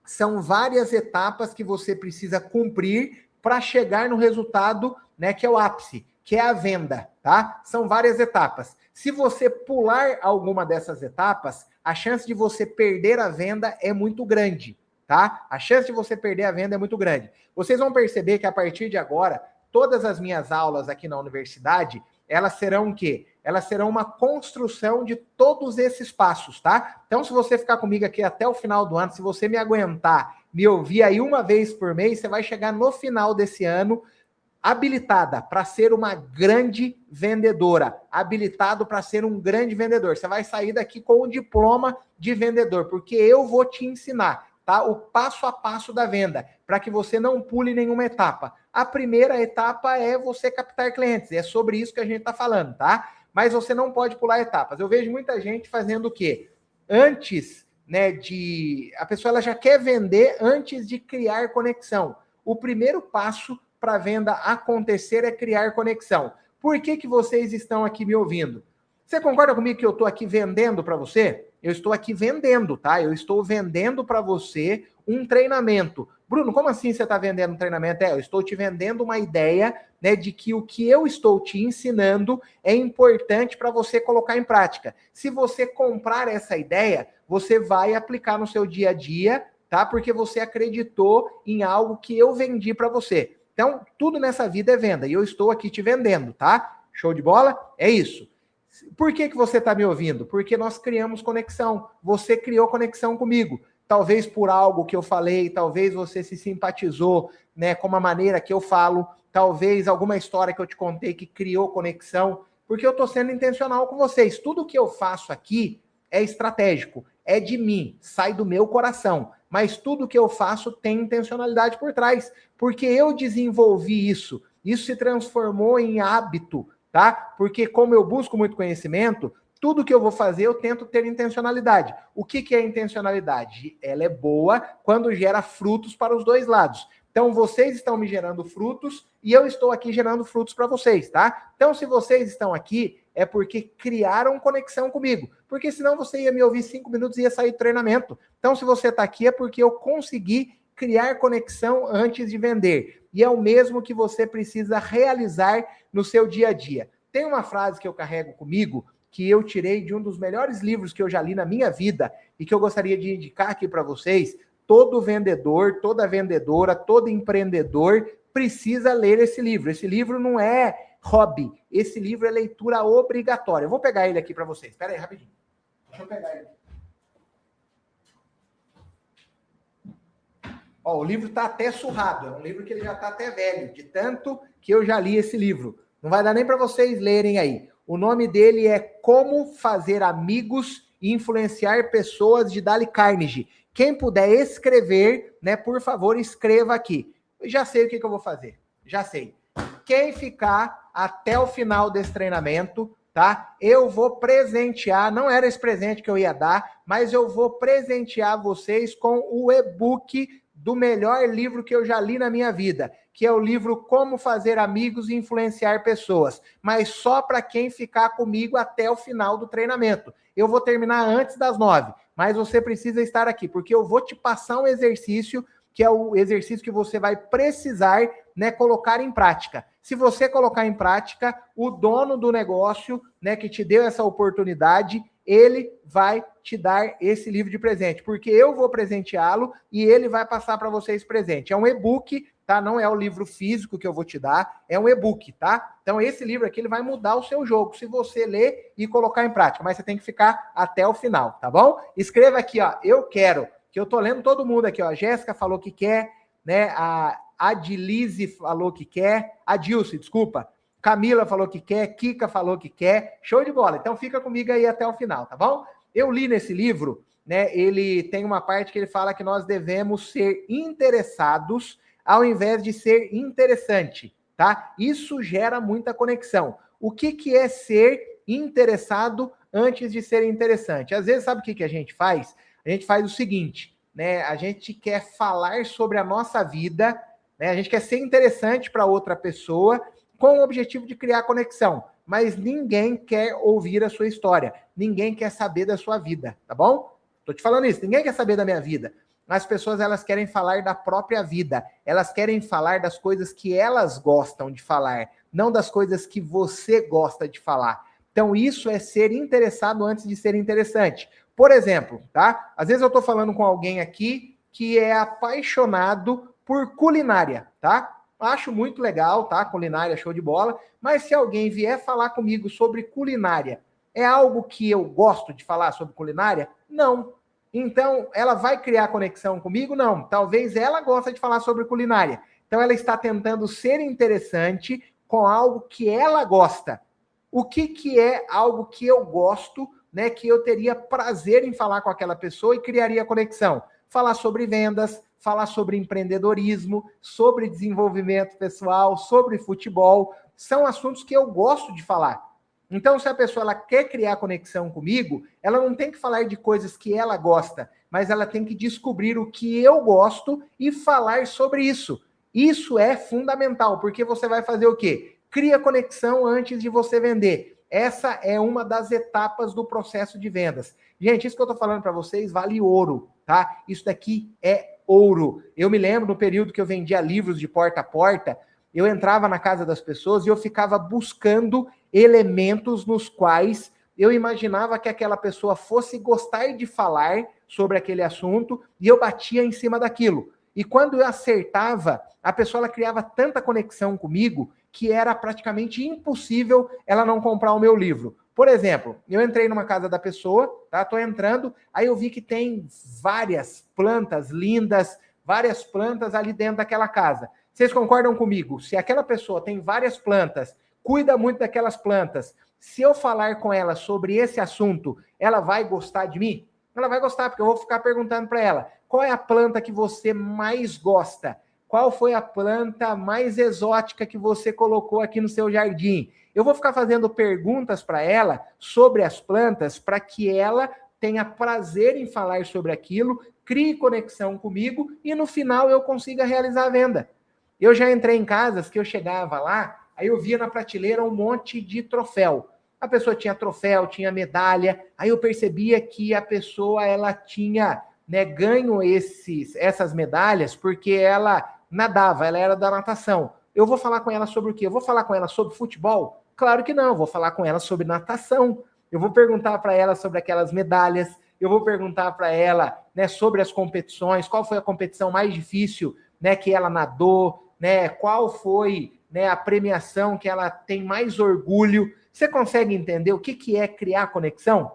Speaker 1: São várias etapas que você precisa cumprir para chegar no resultado, né, que é o ápice, que é a venda, tá? São várias etapas. Se você pular alguma dessas etapas, a chance de você perder a venda é muito grande, tá? A chance de você perder a venda é muito grande. Vocês vão perceber que a partir de agora, todas as minhas aulas aqui na universidade, elas serão o quê? Elas serão uma construção de todos esses passos, tá? Então, se você ficar comigo aqui até o final do ano, se você me aguentar, me ouvir aí uma vez por mês, você vai chegar no final desse ano habilitada para ser uma grande vendedora, habilitado para ser um grande vendedor. Você vai sair daqui com o diploma de vendedor, porque eu vou te ensinar, tá? O passo a passo da venda, para que você não pule nenhuma etapa. A primeira etapa é você captar clientes, é sobre isso que a gente está falando, tá? Mas você não pode pular etapas. Eu vejo muita gente fazendo o quê? Antes, né, a pessoa ela já quer vender antes de criar conexão. O primeiro passo para a venda acontecer é criar conexão. Por que vocês estão aqui me ouvindo? Você concorda comigo que eu estou aqui vendendo para você? Eu estou aqui vendendo, tá? Eu estou vendendo para você um treinamento. Bruno, como assim você está vendendo um treinamento? Eu estou te vendendo uma ideia, né, de que o que eu estou te ensinando é importante para você colocar em prática. Se você comprar essa ideia, você vai aplicar no seu dia a dia, tá? Porque você acreditou em algo que eu vendi para você. Então, tudo nessa vida é venda. E eu estou aqui te vendendo, tá? Show de bola? É isso. Por que você está me ouvindo? Porque nós criamos conexão. Você criou conexão comigo. Talvez por algo que eu falei, talvez você se simpatizou, né, com a maneira que eu falo, talvez alguma história que eu te contei que criou conexão, porque eu estou sendo intencional com vocês. Tudo que eu faço aqui é estratégico, é de mim, sai do meu coração. Mas tudo que eu faço tem intencionalidade por trás, porque eu desenvolvi isso. Isso se transformou em hábito, tá? Porque como eu busco muito conhecimento, tudo que eu vou fazer eu tento ter intencionalidade. O que é intencionalidade? Ela é boa quando gera frutos para os dois lados. Então, vocês estão me gerando frutos e eu estou aqui gerando frutos para vocês, tá? Então, se vocês estão aqui, é porque criaram conexão comigo. Porque senão você ia me ouvir 5 minutos e ia sair do treinamento. Então, se você está aqui, é porque eu consegui criar conexão antes de vender. E é o mesmo que você precisa realizar no seu dia a dia. Tem uma frase que eu carrego comigo, que eu tirei de um dos melhores livros que eu já li na minha vida e que eu gostaria de indicar aqui para vocês. Todo vendedor, toda vendedora, todo empreendedor precisa ler esse livro. Esse livro não é hobby, esse livro é leitura obrigatória. Eu vou pegar ele aqui para vocês. Espera aí, rapidinho. Deixa eu pegar ele. Ó, o livro está até surrado, é um livro que ele já está até velho, de tanto que eu já li esse livro. Não vai dar nem para vocês lerem aí. O nome dele é Como Fazer Amigos e Influenciar Pessoas, de Dale Carnegie. Quem puder escrever, né, por favor, escreva aqui. Eu já sei o que eu vou fazer. Já sei. Quem ficar até o final desse treinamento, tá? Eu vou presentear, não era esse presente que eu ia dar, mas eu vou presentear vocês com o e-book do melhor livro que eu já li na minha vida, que é o livro Como Fazer Amigos e Influenciar Pessoas, mas só para quem ficar comigo até o final do treinamento. Eu vou terminar antes das 9, mas você precisa estar aqui, porque eu vou te passar um exercício, que é o exercício que você vai precisar, né, colocar em prática. Se você colocar em prática, o dono do negócio, né, que te deu essa oportunidade, ele vai te dar esse livro de presente, porque eu vou presenteá-lo e ele vai passar para vocês presente. É um e-book, tá? Não é o livro físico que eu vou te dar, é um e-book, tá? Então esse livro aqui ele vai mudar o seu jogo, se você ler e colocar em prática, mas você tem que ficar até o final, tá bom? Escreva aqui, ó, eu quero, que eu tô lendo todo mundo aqui, ó. A Jéssica falou que quer, né? A Adilise falou que quer, a Dilce, desculpa. Camila falou que quer, Kika falou que quer, show de bola. Então fica comigo aí até o final, tá bom? Eu li nesse livro, né, ele tem uma parte que ele fala que nós devemos ser interessados ao invés de ser interessante, tá? Isso gera muita conexão. O que é ser interessado antes de ser interessante? Às vezes, sabe o que a gente faz? A gente faz o seguinte, né? A gente quer falar sobre a nossa vida, né? A gente quer ser interessante para outra pessoa com o objetivo de criar conexão, mas ninguém quer ouvir a sua história, ninguém quer saber da sua vida, tá bom? Tô te falando isso, ninguém quer saber da minha vida. As pessoas, elas querem falar da própria vida, elas querem falar das coisas que elas gostam de falar, não das coisas que você gosta de falar. Então, isso é ser interessado antes de ser interessante. Por exemplo, tá? Às vezes eu tô falando com alguém aqui que é apaixonado por culinária, tá? Acho muito legal, tá? Culinária, show de bola. Mas se alguém vier falar comigo sobre culinária, é algo que eu gosto de falar sobre culinária? Não. Então, ela vai criar conexão comigo? Não. Talvez ela goste de falar sobre culinária. Então, ela está tentando ser interessante com algo que ela gosta. O que é algo que eu gosto, né? Que eu teria prazer em falar com aquela pessoa e criaria conexão? Falar sobre vendas, falar sobre empreendedorismo, sobre desenvolvimento pessoal, sobre futebol. São assuntos que eu gosto de falar. Então, se a pessoa ela quer criar conexão comigo, ela não tem que falar de coisas que ela gosta, mas ela tem que descobrir o que eu gosto e falar sobre isso. Isso é fundamental, porque você vai fazer o quê? Cria conexão antes de você vender. Essa é uma das etapas do processo de vendas. Gente, isso que eu estou falando para vocês vale ouro, tá? Isso daqui é ouro. Eu me lembro no período que eu vendia livros de porta a porta, eu entrava na casa das pessoas e eu ficava buscando elementos nos quais eu imaginava que aquela pessoa fosse gostar de falar sobre aquele assunto e eu batia em cima daquilo. E quando eu acertava, a pessoa ela criava tanta conexão comigo que era praticamente impossível ela não comprar o meu livro. Por exemplo, eu entrei numa casa da pessoa, tá? Tô entrando, aí eu vi que tem várias plantas lindas, várias plantas ali dentro daquela casa. Vocês concordam comigo? Se aquela pessoa tem várias plantas, cuida muito daquelas plantas, se eu falar com ela sobre esse assunto, ela vai gostar de mim? Ela vai gostar, porque eu vou ficar perguntando para ela, qual é a planta que você mais gosta? Qual foi a planta mais exótica que você colocou aqui no seu jardim? Eu vou ficar fazendo perguntas para ela sobre as plantas para que ela tenha prazer em falar sobre aquilo, crie conexão comigo e no final eu consiga realizar a venda. Eu já entrei em casas que eu chegava lá, aí eu via na prateleira um monte de troféu. A pessoa tinha troféu, tinha medalha, aí eu percebia que a pessoa ela tinha, né, ganho essas medalhas porque ela nadava, ela era da natação. Eu vou falar com ela sobre o quê? Eu vou falar com ela sobre futebol? Claro que não, eu vou falar com ela sobre natação. Eu vou perguntar para ela sobre aquelas medalhas, eu vou perguntar para ela, né, sobre as competições, qual foi a competição mais difícil, né, que ela nadou, né, qual foi, né, a premiação que ela tem mais orgulho. Você consegue entender o que é criar conexão?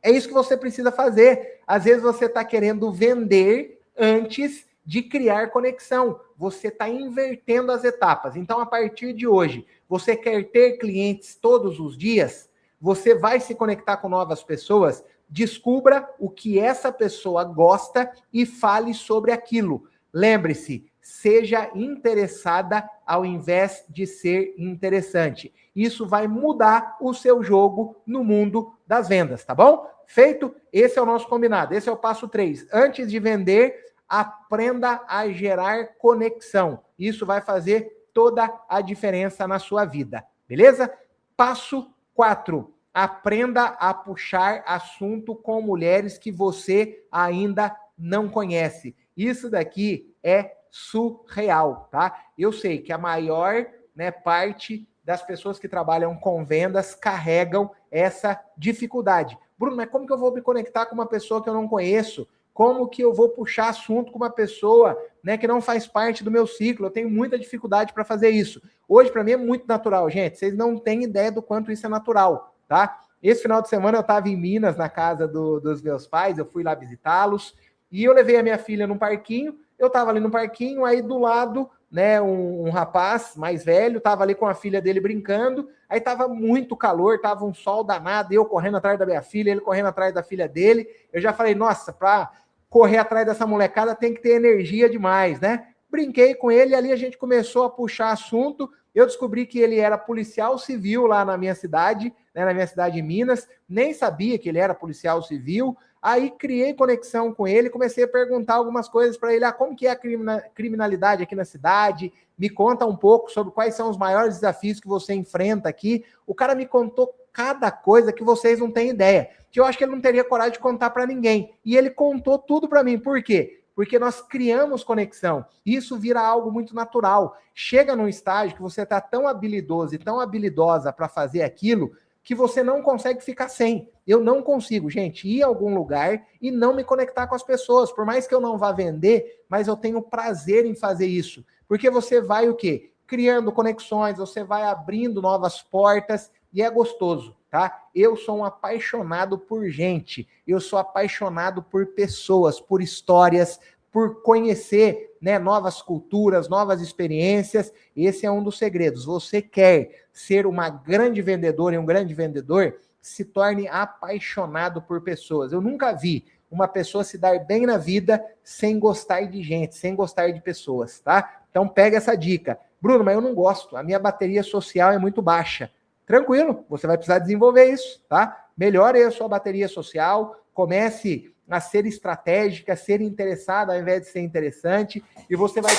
Speaker 1: É isso que você precisa fazer. Às vezes você está querendo vender antes de criar conexão. Você está invertendo as etapas. Então, a partir de hoje, você quer ter clientes todos os dias? Você vai se conectar com novas pessoas? Descubra o que essa pessoa gosta e fale sobre aquilo. Lembre-se, seja interessada ao invés de ser interessante. Isso vai mudar o seu jogo no mundo das vendas, tá bom? Feito? Esse é o nosso combinado. Esse é o passo 3. Antes de vender, aprenda a gerar conexão. Isso vai fazer toda a diferença na sua vida, beleza? Passo 4. Aprenda a puxar assunto com mulheres que você ainda não conhece. Isso daqui é surreal, tá? Eu sei que a maior, né, parte das pessoas que trabalham com vendas carregam essa dificuldade. Bruno, mas como que eu vou me conectar com uma pessoa que eu não conheço? Como que eu vou puxar assunto com uma pessoa, né, que não faz parte do meu ciclo? Eu tenho muita dificuldade para fazer isso. Hoje, para mim, é muito natural, gente. Vocês não têm ideia do quanto isso é natural, tá? Esse final de semana eu estava em Minas, na casa dos meus pais, eu fui lá visitá-los, e eu levei a minha filha num parquinho, eu estava ali no parquinho, aí do lado, né, um rapaz mais velho, estava ali com a filha dele brincando, aí estava muito calor, estava um sol danado, eu correndo atrás da minha filha, ele correndo atrás da filha dele, eu já falei, nossa, para correr atrás dessa molecada tem que ter energia demais, né? brinquei com ele, ali a gente começou a puxar assunto, eu descobri que ele era policial civil lá na minha cidade, né, na minha cidade de Minas, nem sabia que ele era policial civil, aí criei conexão com ele, comecei a perguntar algumas coisas para ele, como que é a criminalidade aqui na cidade, me conta um pouco sobre quais são os maiores desafios que você enfrenta aqui. O cara me contou cada coisa que vocês não têm ideia, que eu acho que ele não teria coragem de contar para ninguém, e ele contou tudo para mim. Por quê? Porque nós criamos conexão. Isso vira algo muito natural. Chega num estágio que você está tão habilidoso e tão habilidosa para fazer aquilo que você não consegue ficar sem. Eu não consigo, gente, ir a algum lugar e não me conectar com as pessoas. Por mais que eu não vá vender, mas eu tenho prazer em fazer isso. Porque você vai o quê? Criando conexões, você vai abrindo novas portas e é gostoso, tá? Eu sou um apaixonado por gente, eu sou apaixonado por pessoas, por histórias, por conhecer, né, novas culturas, novas experiências. Esse é um dos segredos. Você quer ser uma grande vendedora e um grande vendedor, se torne apaixonado por pessoas. Eu nunca vi uma pessoa se dar bem na vida sem gostar de gente, sem gostar de pessoas, tá? Então pega essa dica. Bruno, mas eu não gosto, a minha bateria social é muito baixa. Tranquilo, você vai precisar desenvolver isso, tá? Melhore a sua bateria social, comece a ser estratégica, a ser interessada ao invés de ser interessante, e você vai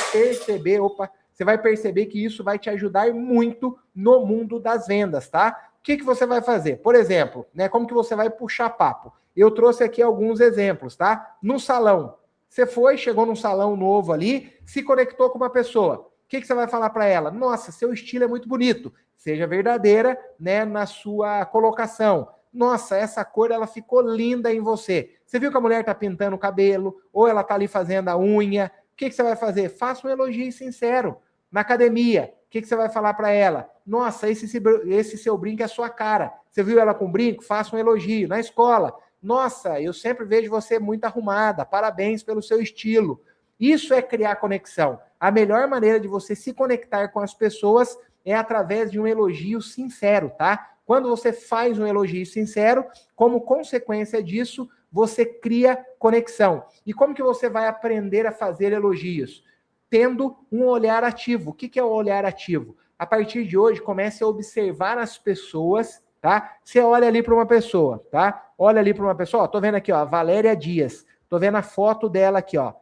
Speaker 1: perceber que isso vai te ajudar muito no mundo das vendas, tá? O que você vai fazer? Por exemplo, né, como que você vai puxar papo? Eu trouxe aqui alguns exemplos, tá? No salão, você chegou num salão novo ali, se conectou com uma pessoa. O que você vai falar para ela? Nossa, seu estilo é muito bonito. Seja verdadeira, né, na sua colocação. Nossa, essa cor, ela ficou linda em você. Você viu que a mulher está pintando o cabelo, ou ela está ali fazendo a unha. O que você vai fazer? Faça um elogio sincero. Na academia, o que você vai falar para ela? Nossa, esse seu brinco é a sua cara. Você viu ela com brinco? Faça um elogio. Na escola, nossa, eu sempre vejo você muito arrumada. Parabéns pelo seu estilo. Isso é criar conexão. A melhor maneira de você se conectar com as pessoas é através de um elogio sincero, tá? Quando você faz um elogio sincero, como consequência disso, você cria conexão. E como que você vai aprender a fazer elogios? Tendo um olhar ativo. O que é o olhar ativo? A partir de hoje, comece a observar as pessoas, tá? Você olha ali para uma pessoa, tá? Olha ali para uma pessoa, ó, tô vendo aqui, ó, Valéria Dias. Tô vendo a foto dela aqui, ó.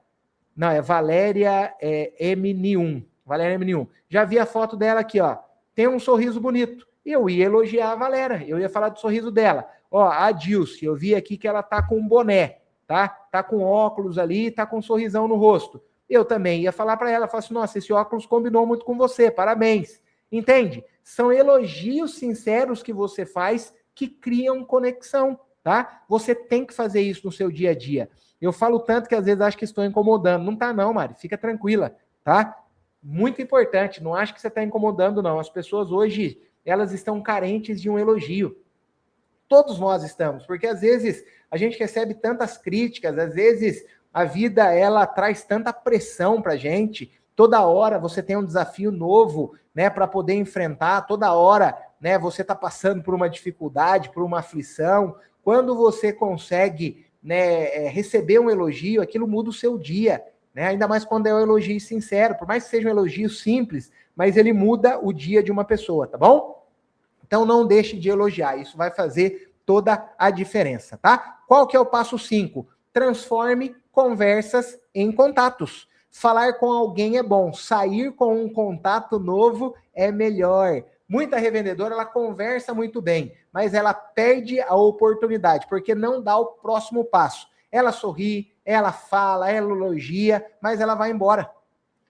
Speaker 1: Não, é Valéria M1. Valéria M1. Já vi a foto dela aqui, ó. Tem um sorriso bonito. Eu ia elogiar a Valéria, eu ia falar do sorriso dela. Ó, a Dilce, eu vi aqui que ela tá com um boné, tá? Tá com óculos ali, tá com um sorrisão no rosto. Eu também ia falar para ela, falar assim, nossa, esse óculos combinou muito com você, parabéns. Entende? São elogios sinceros que você faz que criam conexão, tá? Você tem que fazer isso no seu dia a dia. Eu falo tanto que às vezes acho que estou incomodando. Não tá não, Mari, fica tranquila, tá? Muito importante, não acho que você está incomodando não. As pessoas hoje, elas estão carentes de um elogio. Todos nós estamos, porque às vezes a gente recebe tantas críticas, às vezes a vida ela traz tanta pressão pra gente. Toda hora você tem um desafio novo, né, para poder enfrentar. Toda hora, né, você está passando por uma dificuldade, por uma aflição. Quando você consegue, né, receber um elogio, aquilo muda o seu dia, né? Ainda mais quando é um elogio sincero, por mais que seja um elogio simples, mas ele muda o dia de uma pessoa, tá bom? Então não deixe de elogiar, isso vai fazer toda a diferença, tá? Qual que é o passo 5? Transforme conversas em contatos. Falar com alguém é bom, sair com um contato novo é melhor. Muita revendedora, ela conversa muito bem, mas ela perde a oportunidade, porque não dá o próximo passo. Ela sorri, ela fala, ela elogia, mas ela vai embora.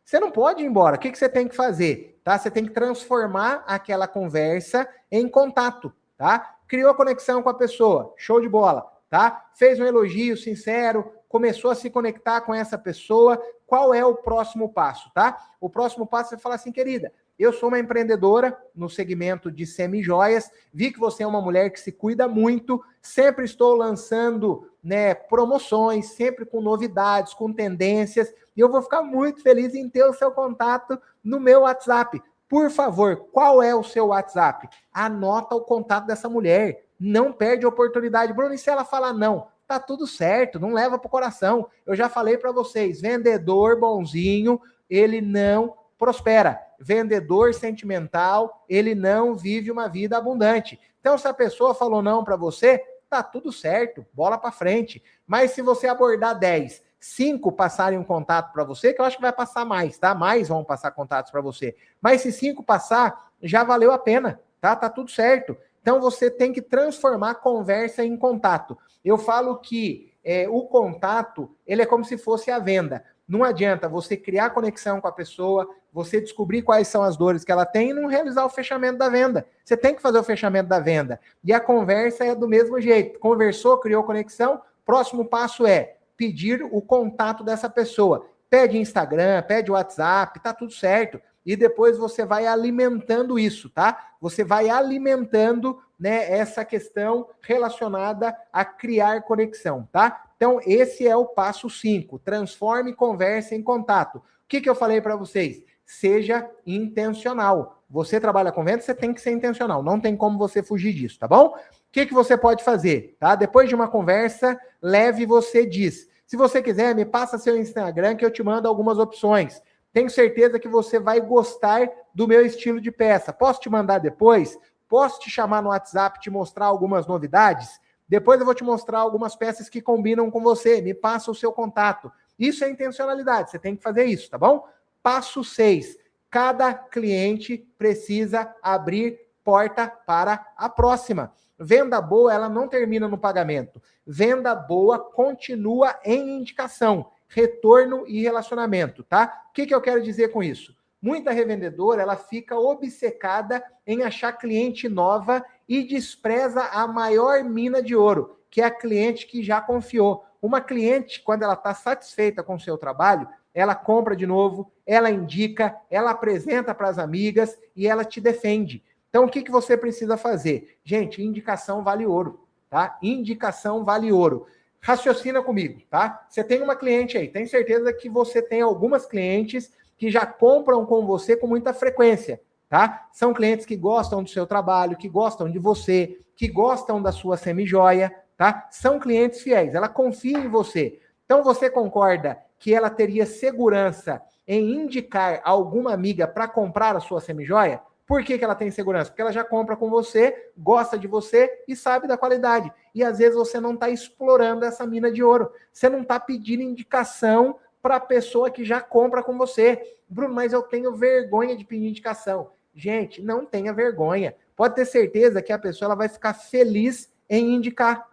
Speaker 1: Você não pode ir embora. O que você tem que fazer? Tá? Você tem que transformar aquela conversa em contato, tá? Criou conexão com a pessoa, show de bola, tá? Fez um elogio sincero, começou a se conectar com essa pessoa. Qual é o próximo passo, tá? O próximo passo é falar assim, querida, eu sou uma empreendedora no segmento de semijoias, vi que você é uma mulher que se cuida muito, sempre estou lançando, né, promoções, sempre com novidades, com tendências, e eu vou ficar muito feliz em ter o seu contato no meu WhatsApp. Por favor, qual é o seu WhatsApp? Anota o contato dessa mulher, não perde a oportunidade. Bruno, e se ela falar não? Tá tudo certo, não leva pro coração. Eu já falei para vocês, vendedor bonzinho ele não prospera. Vendedor sentimental, ele não vive uma vida abundante. Então, se a pessoa falou não para você, tá tudo certo, bola para frente. Mas se você abordar 10, 5 passarem um contato para você, que eu acho que vai passar mais, tá? Mais vão passar contatos para você. Mas se 5 passar, já valeu a pena, tá? Tá tudo certo. Então, você tem que transformar a conversa em contato. Eu falo que o contato, ele é como se fosse a venda. Não adianta você criar conexão com a pessoa, você descobrir quais são as dores que ela tem e não realizar o fechamento da venda. Você tem que fazer o fechamento da venda. E a conversa é do mesmo jeito. Conversou, criou conexão, próximo passo é pedir o contato dessa pessoa. Pede Instagram, pede WhatsApp, tá tudo certo. E depois você vai alimentando isso, tá? Você vai alimentando, né, essa questão relacionada a criar conexão, tá? Então, esse é o passo 5. Transforme conversa em contato. O que eu falei para vocês? Seja intencional. Você trabalha com venda, você tem que ser intencional. Não tem como você fugir disso, tá bom? O que você pode fazer? Tá? Depois de uma conversa, leve você diz. Se você quiser, me passa seu Instagram que eu te mando algumas opções. Tenho certeza que você vai gostar do meu estilo de peça. Posso te mandar depois? Posso te chamar no WhatsApp, te mostrar algumas novidades? Depois eu vou te mostrar algumas peças que combinam com você. Me passa o seu contato. Isso é intencionalidade, você tem que fazer isso, tá bom? Passo 6. Cada cliente precisa abrir porta para a próxima. Venda boa, ela não termina no pagamento. Venda boa continua em indicação, retorno e relacionamento, tá? O que eu quero dizer com isso? Muita revendedora, ela fica obcecada em achar cliente nova e despreza a maior mina de ouro, que é a cliente que já confiou. Uma cliente, quando ela está satisfeita com o seu trabalho, ela compra de novo, ela indica, ela apresenta para as amigas e ela te defende. Então, o que você precisa fazer? Gente, indicação vale ouro, tá? Indicação vale ouro. Raciocina comigo, tá? Você tem uma cliente aí, tem certeza que você tem algumas clientes que já compram com você com muita frequência, tá? São clientes que gostam do seu trabalho, que gostam de você, que gostam da sua semijoia, tá? São clientes fiéis, ela confia em você. Então, você concorda que ela teria segurança em indicar alguma amiga para comprar a sua semijoia? Por que ela tem segurança? Porque ela já compra com você, gosta de você e sabe da qualidade. E às vezes você não está explorando essa mina de ouro. Você não está pedindo indicação para a pessoa que já compra com você. Bruno, mas eu tenho vergonha de pedir indicação. Gente, não tenha vergonha. Pode ter certeza que a pessoa ela vai ficar feliz em indicar.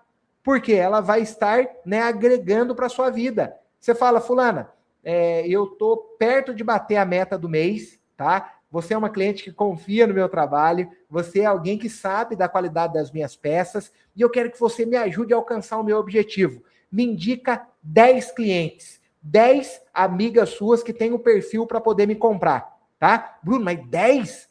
Speaker 1: Porque ela vai estar, né, agregando para a sua vida. Você fala, fulana, eu estou perto de bater a meta do mês, tá? Você é uma cliente que confia no meu trabalho, você é alguém que sabe da qualidade das minhas peças e eu quero que você me ajude a alcançar o meu objetivo. Me indica 10 clientes, 10 amigas suas que têm o perfil para poder me comprar, tá? Bruno, mas 10?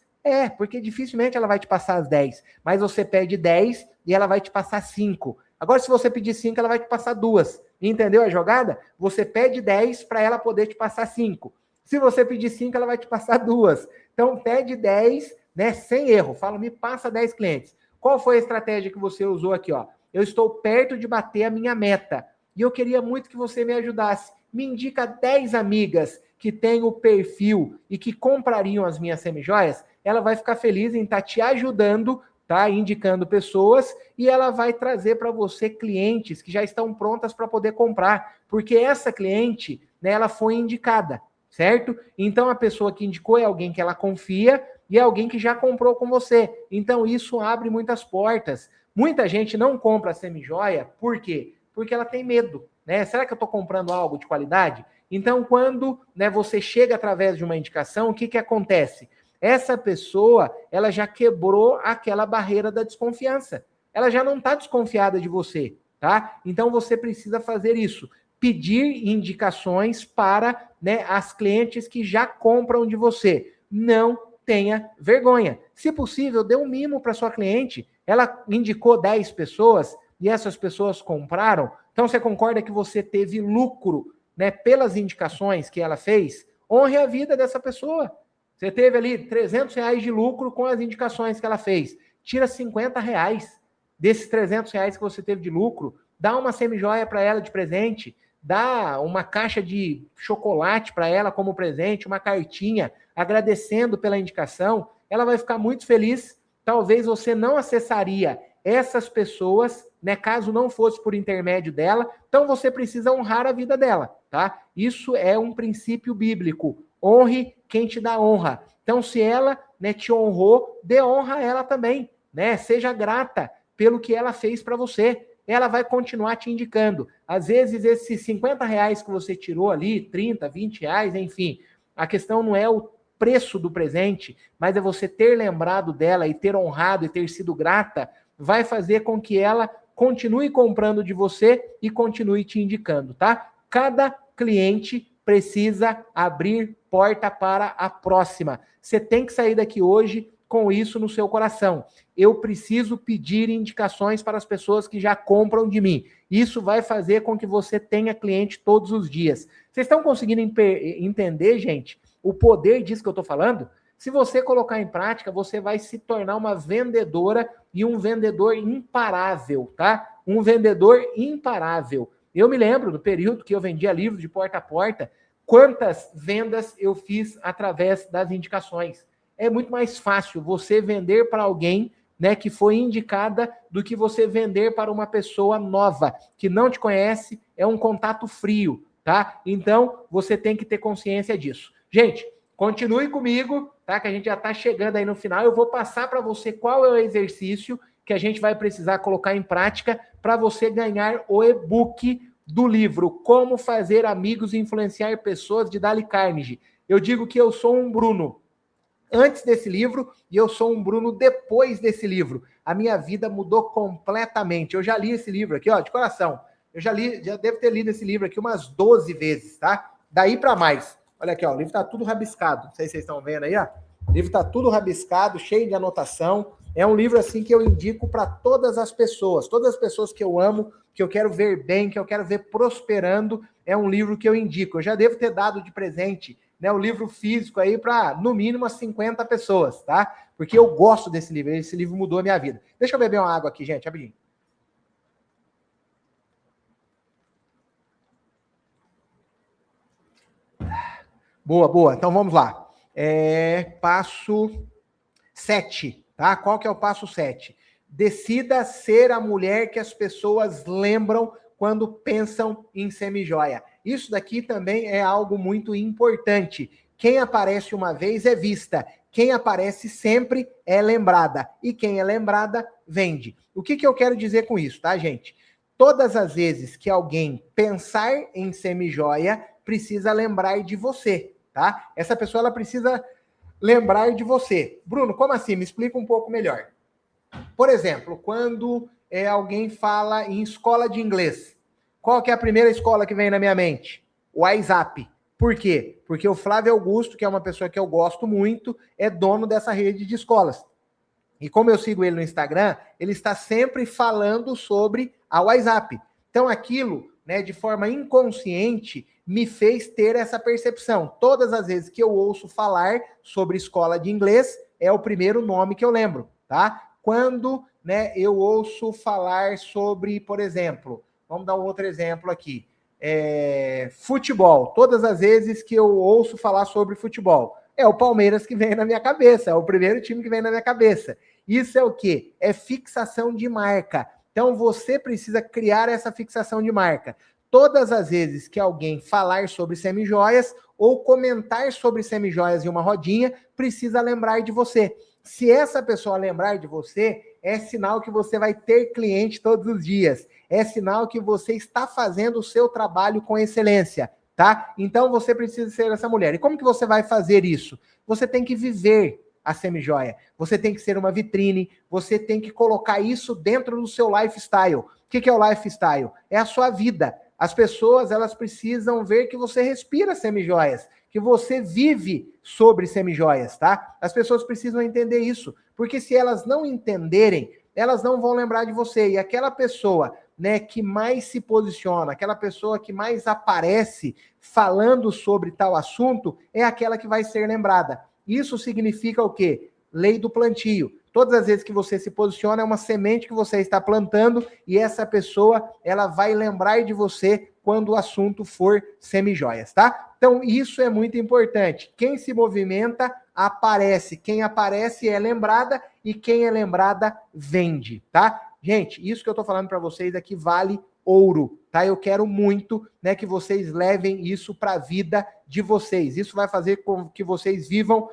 Speaker 1: Porque dificilmente ela vai te passar as 10, mas você pede 10 e ela vai te passar 5. Agora, se você pedir 5, ela vai te passar 2. Entendeu a jogada? Você pede 10 para ela poder te passar 5. Se você pedir 5, ela vai te passar 2. Então, pede 10, né, sem erro. Fala, me passa 10 clientes. Qual foi a estratégia que você usou aqui? Ó? Eu estou perto de bater a minha meta. E eu queria muito que você me ajudasse. Me indica 10 amigas que têm o perfil e que comprariam as minhas semijoias. Ela vai ficar feliz em estar te ajudando, tá? Indicando pessoas, e ela vai trazer para você clientes que já estão prontas para poder comprar. Porque essa cliente, né, ela foi indicada. Certo? Então, a pessoa que indicou é alguém que ela confia e é alguém que já comprou com você. Então, isso abre muitas portas. Muita gente não compra semijoia, por quê? Porque ela tem medo, né? Será que eu estou comprando algo de qualidade? Então, quando, né, você chega através de uma indicação, o que acontece? Essa pessoa, ela já quebrou aquela barreira da desconfiança. Ela já não está desconfiada de você, tá? Então, você precisa fazer isso. Pedir indicações para, né, as clientes que já compram de você. Não tenha vergonha. Se possível, dê um mimo para sua cliente. Ela indicou 10 pessoas e essas pessoas compraram. Então, você concorda que você teve lucro, né, pelas indicações que ela fez? Honre a vida dessa pessoa. Você teve ali R$300 de lucro com as indicações que ela fez. Tira R$50 desses R$300 que você teve de lucro. Dá uma semijoia para ela de presente. dá uma caixa de chocolate para ela como presente, uma cartinha agradecendo pela indicação, ela vai ficar muito feliz. Talvez você não acessaria essas pessoas, né, caso não fosse por intermédio dela, então você precisa honrar a vida dela, tá? Isso é um princípio bíblico. Honre quem te dá honra. Então, se ela, né, te honrou, dê honra a ela também, né? Seja grata pelo que ela fez para você. Ela vai continuar te indicando. Às vezes, esses R$ 50 que você tirou ali, 30, R$ 20, enfim, a questão não é o preço do presente, mas é você ter lembrado dela e ter honrado e ter sido grata, vai fazer com que ela continue comprando de você e continue te indicando, tá? Cada cliente precisa abrir porta para a próxima. Você tem que sair daqui hoje com isso no seu coração. Eu preciso pedir indicações para as pessoas que já compram de mim. Isso vai fazer com que você tenha cliente todos os dias. Vocês estão conseguindo entender, gente, o poder disso que eu estou falando? Se você colocar em prática, você vai se tornar uma vendedora e um vendedor imparável, tá? Um vendedor imparável. Eu me lembro, no período que eu vendia livros de porta a porta, quantas vendas eu fiz através das indicações. É muito mais fácil você vender para alguém, né, que foi indicada, do que você vender para uma pessoa nova, que não te conhece, é um contato frio, tá? Então, você tem que ter consciência disso. Gente, continue comigo, tá? Que a gente já está chegando aí no final. Eu vou passar para você qual é o exercício que a gente vai precisar colocar em prática para você ganhar o e-book do livro Como Fazer Amigos e Influenciar Pessoas, de Dale Carnegie. Eu digo que eu sou um Bruno antes desse livro e eu sou um Bruno depois desse livro. A minha vida mudou completamente. Eu já li esse livro aqui, ó, de coração. Eu já devo ter lido esse livro aqui umas 12 vezes, tá? Daí para mais. Olha aqui, ó, o livro tá tudo rabiscado. Não sei se vocês estão vendo aí, ó. O livro tá tudo rabiscado, cheio de anotação. É um livro assim que eu indico para todas as pessoas que eu amo, que eu quero ver bem, que eu quero ver prosperando. É um livro que eu indico. Eu já devo ter dado de presente, né, o livro físico aí para, no mínimo, as 50 pessoas, tá? Porque eu gosto desse livro. Esse livro mudou a minha vida. Deixa eu beber uma água aqui, gente, rapidinho. Boa, boa. Então vamos lá. Passo 7, tá? Qual que é o passo 7? Decida ser a mulher que as pessoas lembram quando pensam em semijoia. Isso daqui também é algo muito importante. Quem aparece uma vez é vista. Quem aparece sempre é lembrada. E quem é lembrada, vende. O que eu quero dizer com isso, tá, gente? Todas as vezes que alguém pensar em semijoia, precisa lembrar de você, tá? Essa pessoa, ela precisa lembrar de você. Bruno, como assim? Me explica um pouco melhor. Por exemplo, quando alguém fala em escola de inglês, qual que é a primeira escola que vem na minha mente? O WhatsApp. Por quê? Porque o Flávio Augusto, que é uma pessoa que eu gosto muito, é dono dessa rede de escolas. E como eu sigo ele no Instagram, ele está sempre falando sobre a WhatsApp. Então aquilo, né, de forma inconsciente, me fez ter essa percepção. Todas as vezes que eu ouço falar sobre escola de inglês, é o primeiro nome que eu lembro, tá? Quando, né, eu ouço falar sobre, por exemplo, vamos dar um outro exemplo aqui, futebol. Todas as vezes que eu ouço falar sobre futebol, é o Palmeiras que vem na minha cabeça, é o primeiro time que vem na minha cabeça. Isso é o quê? É fixação de marca. Então você precisa criar essa fixação de marca. Todas as vezes que alguém falar sobre semijoias ou comentar sobre semijoias em uma rodinha, precisa lembrar de você. Se essa pessoa lembrar de você, é sinal que você vai ter cliente todos os dias. É sinal que você está fazendo o seu trabalho com excelência, tá? Então você precisa ser essa mulher. E como que você vai fazer isso? Você tem que viver a semijoia. Você tem que ser uma vitrine, você tem que colocar isso dentro do seu lifestyle. O que é o lifestyle? É a sua vida. As pessoas, elas precisam ver que você respira semijoias, que você vive sobre semijoias, tá? As pessoas precisam entender isso, porque se elas não entenderem, elas não vão lembrar de você. E aquela pessoa, né, que mais se posiciona, aquela pessoa que mais aparece falando sobre tal assunto, é aquela que vai ser lembrada. Isso significa o quê? Lei do plantio. Todas as vezes que você se posiciona, é uma semente que você está plantando e essa pessoa, ela vai lembrar de você quando o assunto for semijoias, tá? Então, isso é muito importante. Quem se movimenta, aparece. Quem aparece é lembrada e quem é lembrada, vende, tá? Gente, isso que eu tô falando para vocês aqui vale ouro, tá? Eu quero muito, né, que vocês levem isso para a vida de vocês. Isso vai fazer com que vocês vivam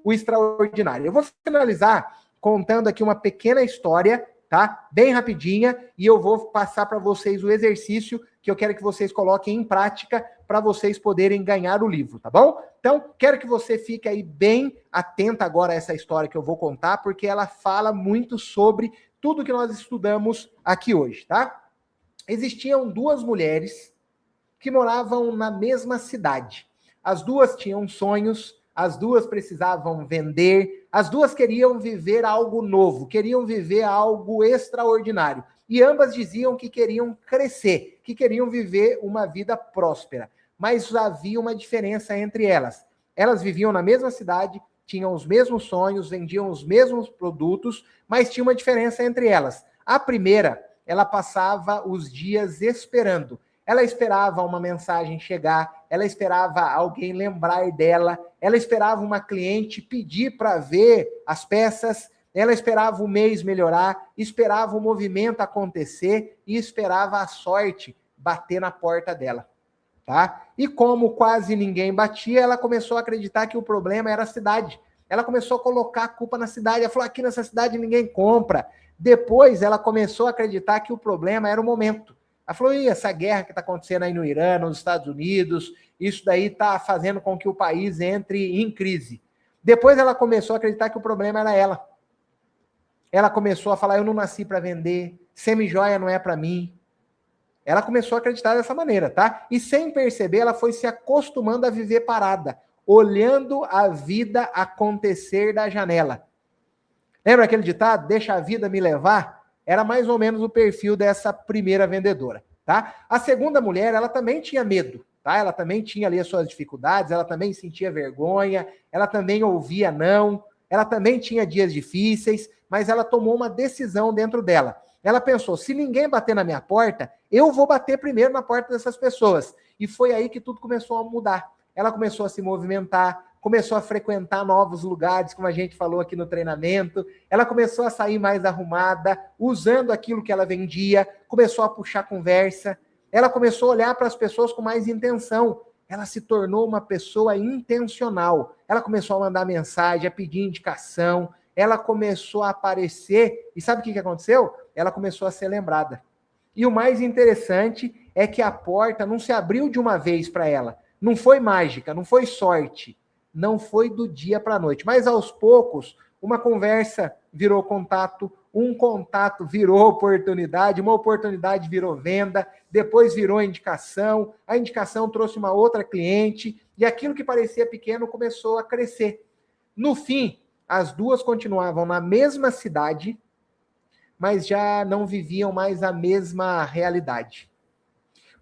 Speaker 1: o extraordinário. Eu vou finalizar contando aqui uma pequena história, tá? Bem rapidinha, e eu vou passar para vocês o exercício que eu quero que vocês coloquem em prática para vocês poderem ganhar o livro, tá bom? Então, quero que você fique aí bem atenta agora a essa história que eu vou contar, porque ela fala muito sobre tudo que nós estudamos aqui hoje, tá? Existiam duas mulheres que moravam na mesma cidade. As duas tinham sonhos, as duas precisavam vender, as duas queriam viver algo novo, queriam viver algo extraordinário. E ambas diziam que queriam crescer, que queriam viver uma vida próspera. Mas havia uma diferença entre elas. Elas viviam na mesma cidade, tinham os mesmos sonhos, vendiam os mesmos produtos, mas tinha uma diferença entre elas. A primeira, ela passava os dias esperando. Ela esperava uma mensagem chegar, ela esperava alguém lembrar dela, ela esperava uma cliente pedir para ver as peças, ela esperava o mês melhorar, esperava o movimento acontecer e esperava a sorte bater na porta dela, tá? E como quase ninguém batia, ela começou a acreditar que o problema era a cidade. Ela começou a colocar a culpa na cidade, ela falou, aqui nessa cidade ninguém compra. Depois ela começou a acreditar que o problema era o momento. Ela falou, e essa guerra que está acontecendo aí no Irã, nos Estados Unidos, isso daí está fazendo com que o país entre em crise. Depois ela começou a acreditar que o problema era ela. Ela começou a falar, eu não nasci para vender, semijoia não é para mim. Ela começou a acreditar dessa maneira, tá? E sem perceber, ela foi se acostumando a viver parada, olhando a vida acontecer da janela. Lembra aquele ditado, deixa a vida me levar? Era mais ou menos o perfil dessa primeira vendedora, tá? A segunda mulher, ela também tinha medo, tá? Ela também tinha ali as suas dificuldades, ela também sentia vergonha, ela também ouvia não, ela também tinha dias difíceis, mas ela tomou uma decisão dentro dela. Ela pensou, se ninguém bater na minha porta, eu vou bater primeiro na porta dessas pessoas. E foi aí que tudo começou a mudar. Ela começou a se movimentar, começou a frequentar novos lugares, como a gente falou aqui no treinamento. Ela começou a sair mais arrumada, usando aquilo que ela vendia, começou a puxar conversa. Ela começou a olhar para as pessoas com mais intenção. Ela se tornou uma pessoa intencional. Ela começou a mandar mensagem, a pedir indicação. Ela começou a aparecer. E sabe o que aconteceu? Ela começou a ser lembrada. E o mais interessante é que a porta não se abriu de uma vez para ela. Não foi mágica, não foi sorte. Não foi do dia para a noite. Mas aos poucos, uma conversa virou contato, um contato virou oportunidade, uma oportunidade virou venda, depois virou indicação, a indicação trouxe uma outra cliente, e aquilo que parecia pequeno começou a crescer. No fim, as duas continuavam na mesma cidade, mas já não viviam mais a mesma realidade.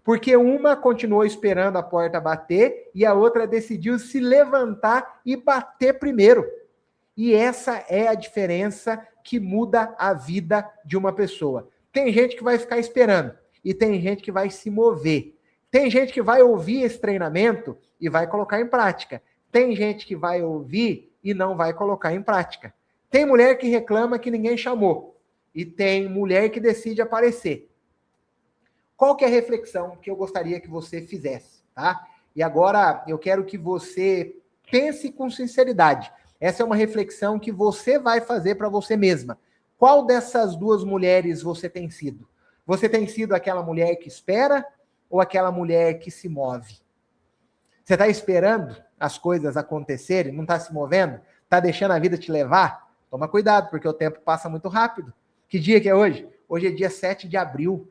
Speaker 1: Porque uma continuou esperando a porta bater e a outra decidiu se levantar e bater primeiro. E essa é a diferença que muda a vida de uma pessoa. Tem gente que vai ficar esperando e tem gente que vai se mover. Tem gente que vai ouvir esse treinamento e vai colocar em prática. Tem gente que vai ouvir e não vai colocar em prática. Tem mulher que reclama que ninguém chamou e tem mulher que decide aparecer. Qual que é a reflexão que eu gostaria que você fizesse, tá? E agora eu quero que você pense com sinceridade. Essa é uma reflexão que você vai fazer para você mesma. Qual dessas duas mulheres você tem sido? Você tem sido aquela mulher que espera ou aquela mulher que se move? Você está esperando as coisas acontecerem, não está se movendo? Está deixando a vida te levar? Toma cuidado, porque o tempo passa muito rápido. Que dia que é hoje? Hoje é dia 7 de abril.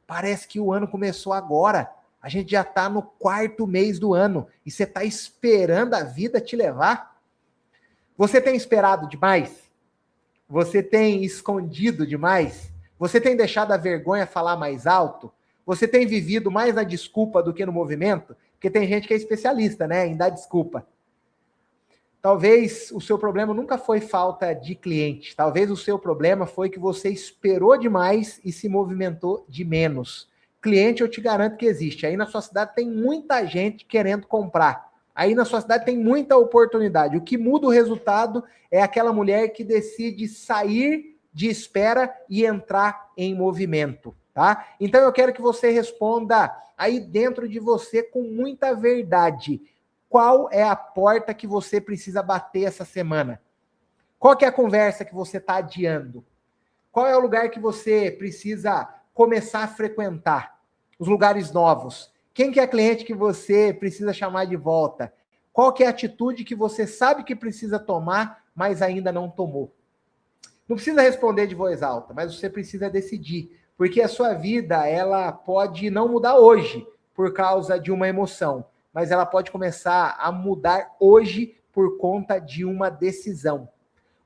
Speaker 1: Parece que o ano começou agora. A gente já está no 4º mês do ano. E você está esperando a vida te levar? Você tem esperado demais? Você tem escondido demais? Você tem deixado a vergonha falar mais alto? Você tem vivido mais na desculpa do que no movimento? Porque tem gente que é especialista, né, em dar desculpa. Talvez o seu problema nunca foi falta de cliente. Talvez o seu problema foi que você esperou demais e se movimentou de menos. Cliente, eu te garanto que existe. Aí na sua cidade tem muita gente querendo comprar. Aí na sua cidade tem muita oportunidade. O que muda o resultado é aquela mulher que decide sair de espera e entrar em movimento, tá? Então eu quero que você responda aí dentro de você com muita verdade. Qual é a porta que você precisa bater essa semana? Qual que é a conversa que você está adiando? Qual é o lugar que você precisa começar a frequentar? Os lugares novos. Quem que é cliente que você precisa chamar de volta? Qual que é a atitude que você sabe que precisa tomar, mas ainda não tomou? Não precisa responder de voz alta, mas você precisa decidir. Porque a sua vida, ela pode não mudar hoje por causa de uma emoção, mas ela pode começar a mudar hoje por conta de uma decisão.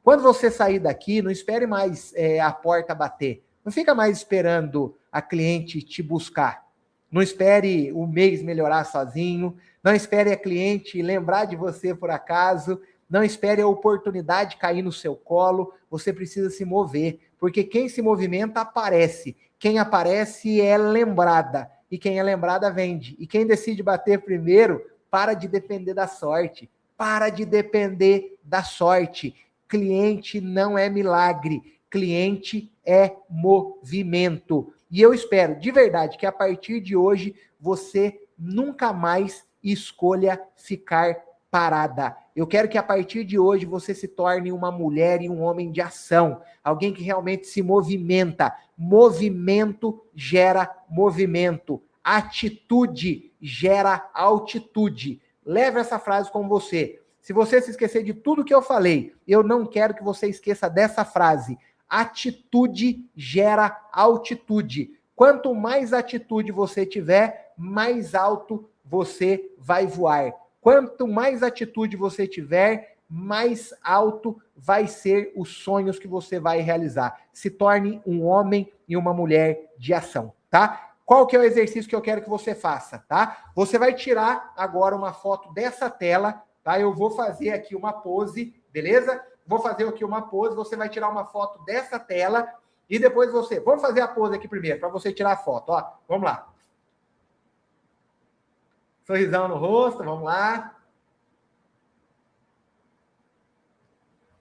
Speaker 1: Quando você sair daqui, não espere mais a porta bater. Não fica mais esperando a cliente te buscar. Não espere o mês melhorar sozinho. Não espere a cliente lembrar de você por acaso. Não espere a oportunidade cair no seu colo. Você precisa se mover. Porque quem se movimenta aparece. Quem aparece é lembrada. E quem é lembrada vende. E quem decide bater primeiro, para de depender da sorte. Para de depender da sorte. Cliente não é milagre. Cliente é movimento. E eu espero, de verdade, que a partir de hoje você nunca mais escolha ficar parada. Eu quero que a partir de hoje você se torne uma mulher e um homem de ação. Alguém que realmente se movimenta. Movimento gera movimento. Atitude gera altitude. Leve essa frase com você. Se você se esquecer de tudo que eu falei, eu não quero que você esqueça dessa frase. Atitude gera altitude. Quanto mais atitude você tiver, mais alto você vai voar. Quanto mais atitude você tiver, mais alto vai ser os sonhos que você vai realizar. Se torne um homem e uma mulher de ação, tá? Qual que é o exercício que eu quero que você faça, tá? Você vai tirar agora uma foto dessa tela, tá? Eu vou fazer aqui uma pose, beleza? Vou fazer aqui uma pose, você vai tirar uma foto dessa tela e depois você... Vamos fazer a pose aqui primeiro, para você tirar a foto, ó. Vamos lá. Sorrisão no rosto, vamos lá.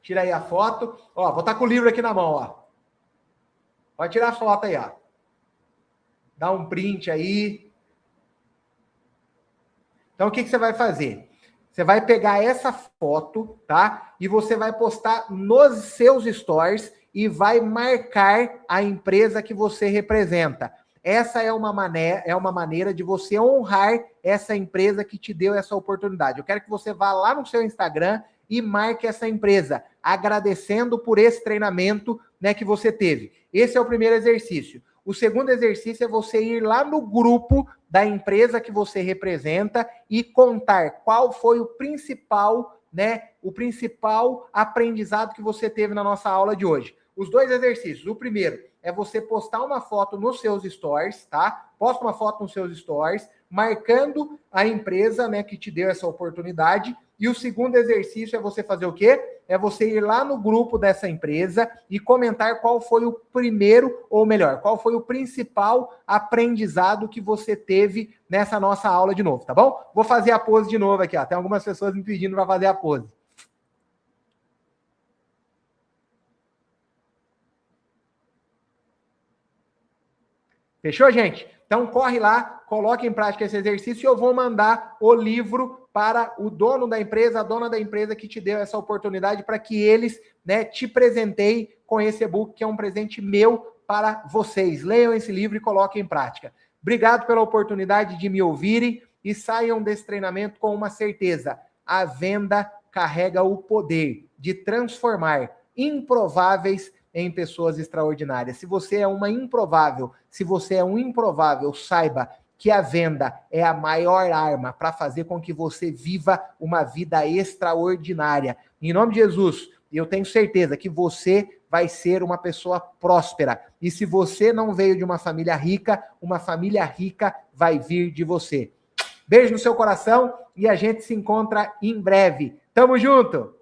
Speaker 1: Tira aí a foto. Ó, vou estar com o livro aqui na mão, ó. Pode tirar a foto aí, ó. Dá um print aí. Então, o que você vai fazer? Você vai pegar essa foto, tá? E você vai postar nos seus stories e vai marcar a empresa que você representa. Essa é uma maneira de você honrar essa empresa que te deu essa oportunidade. Eu quero que você vá lá no seu Instagram e marque essa empresa, agradecendo por esse treinamento, né, que você teve. Esse é o primeiro exercício. O segundo exercício é você ir lá no grupo da empresa que você representa e contar qual foi o principal aprendizado que você teve na nossa aula de hoje. Os dois exercícios. O primeiro é você postar uma foto nos seus stories, tá? Posta uma foto nos seus stories, marcando a empresa, né, que te deu essa oportunidade. E o segundo exercício é você fazer o quê? É você ir lá no grupo dessa empresa e comentar qual foi o primeiro, ou melhor, qual foi o principal aprendizado que você teve nessa nossa aula de novo, tá bom? Vou fazer a pose de novo aqui, ó. Tem algumas pessoas me pedindo para fazer a pose. Fechou, gente? Então corre lá, coloque em prática esse exercício e eu vou mandar o livro para o dono da empresa, a dona da empresa que te deu essa oportunidade para que eles, né, te presenteiem com esse e-book, que é um presente meu para vocês. Leiam esse livro e coloquem em prática. Obrigado pela oportunidade de me ouvirem e saiam desse treinamento com uma certeza. A venda carrega o poder de transformar improváveis em pessoas extraordinárias. Se você é uma improvável, se você é um improvável, saiba que a venda é a maior arma para fazer com que você viva uma vida extraordinária. Em nome de Jesus, eu tenho certeza que você vai ser uma pessoa próspera. E se você não veio de uma família rica vai vir de você. Beijo no seu coração e a gente se encontra em breve. Tamo junto!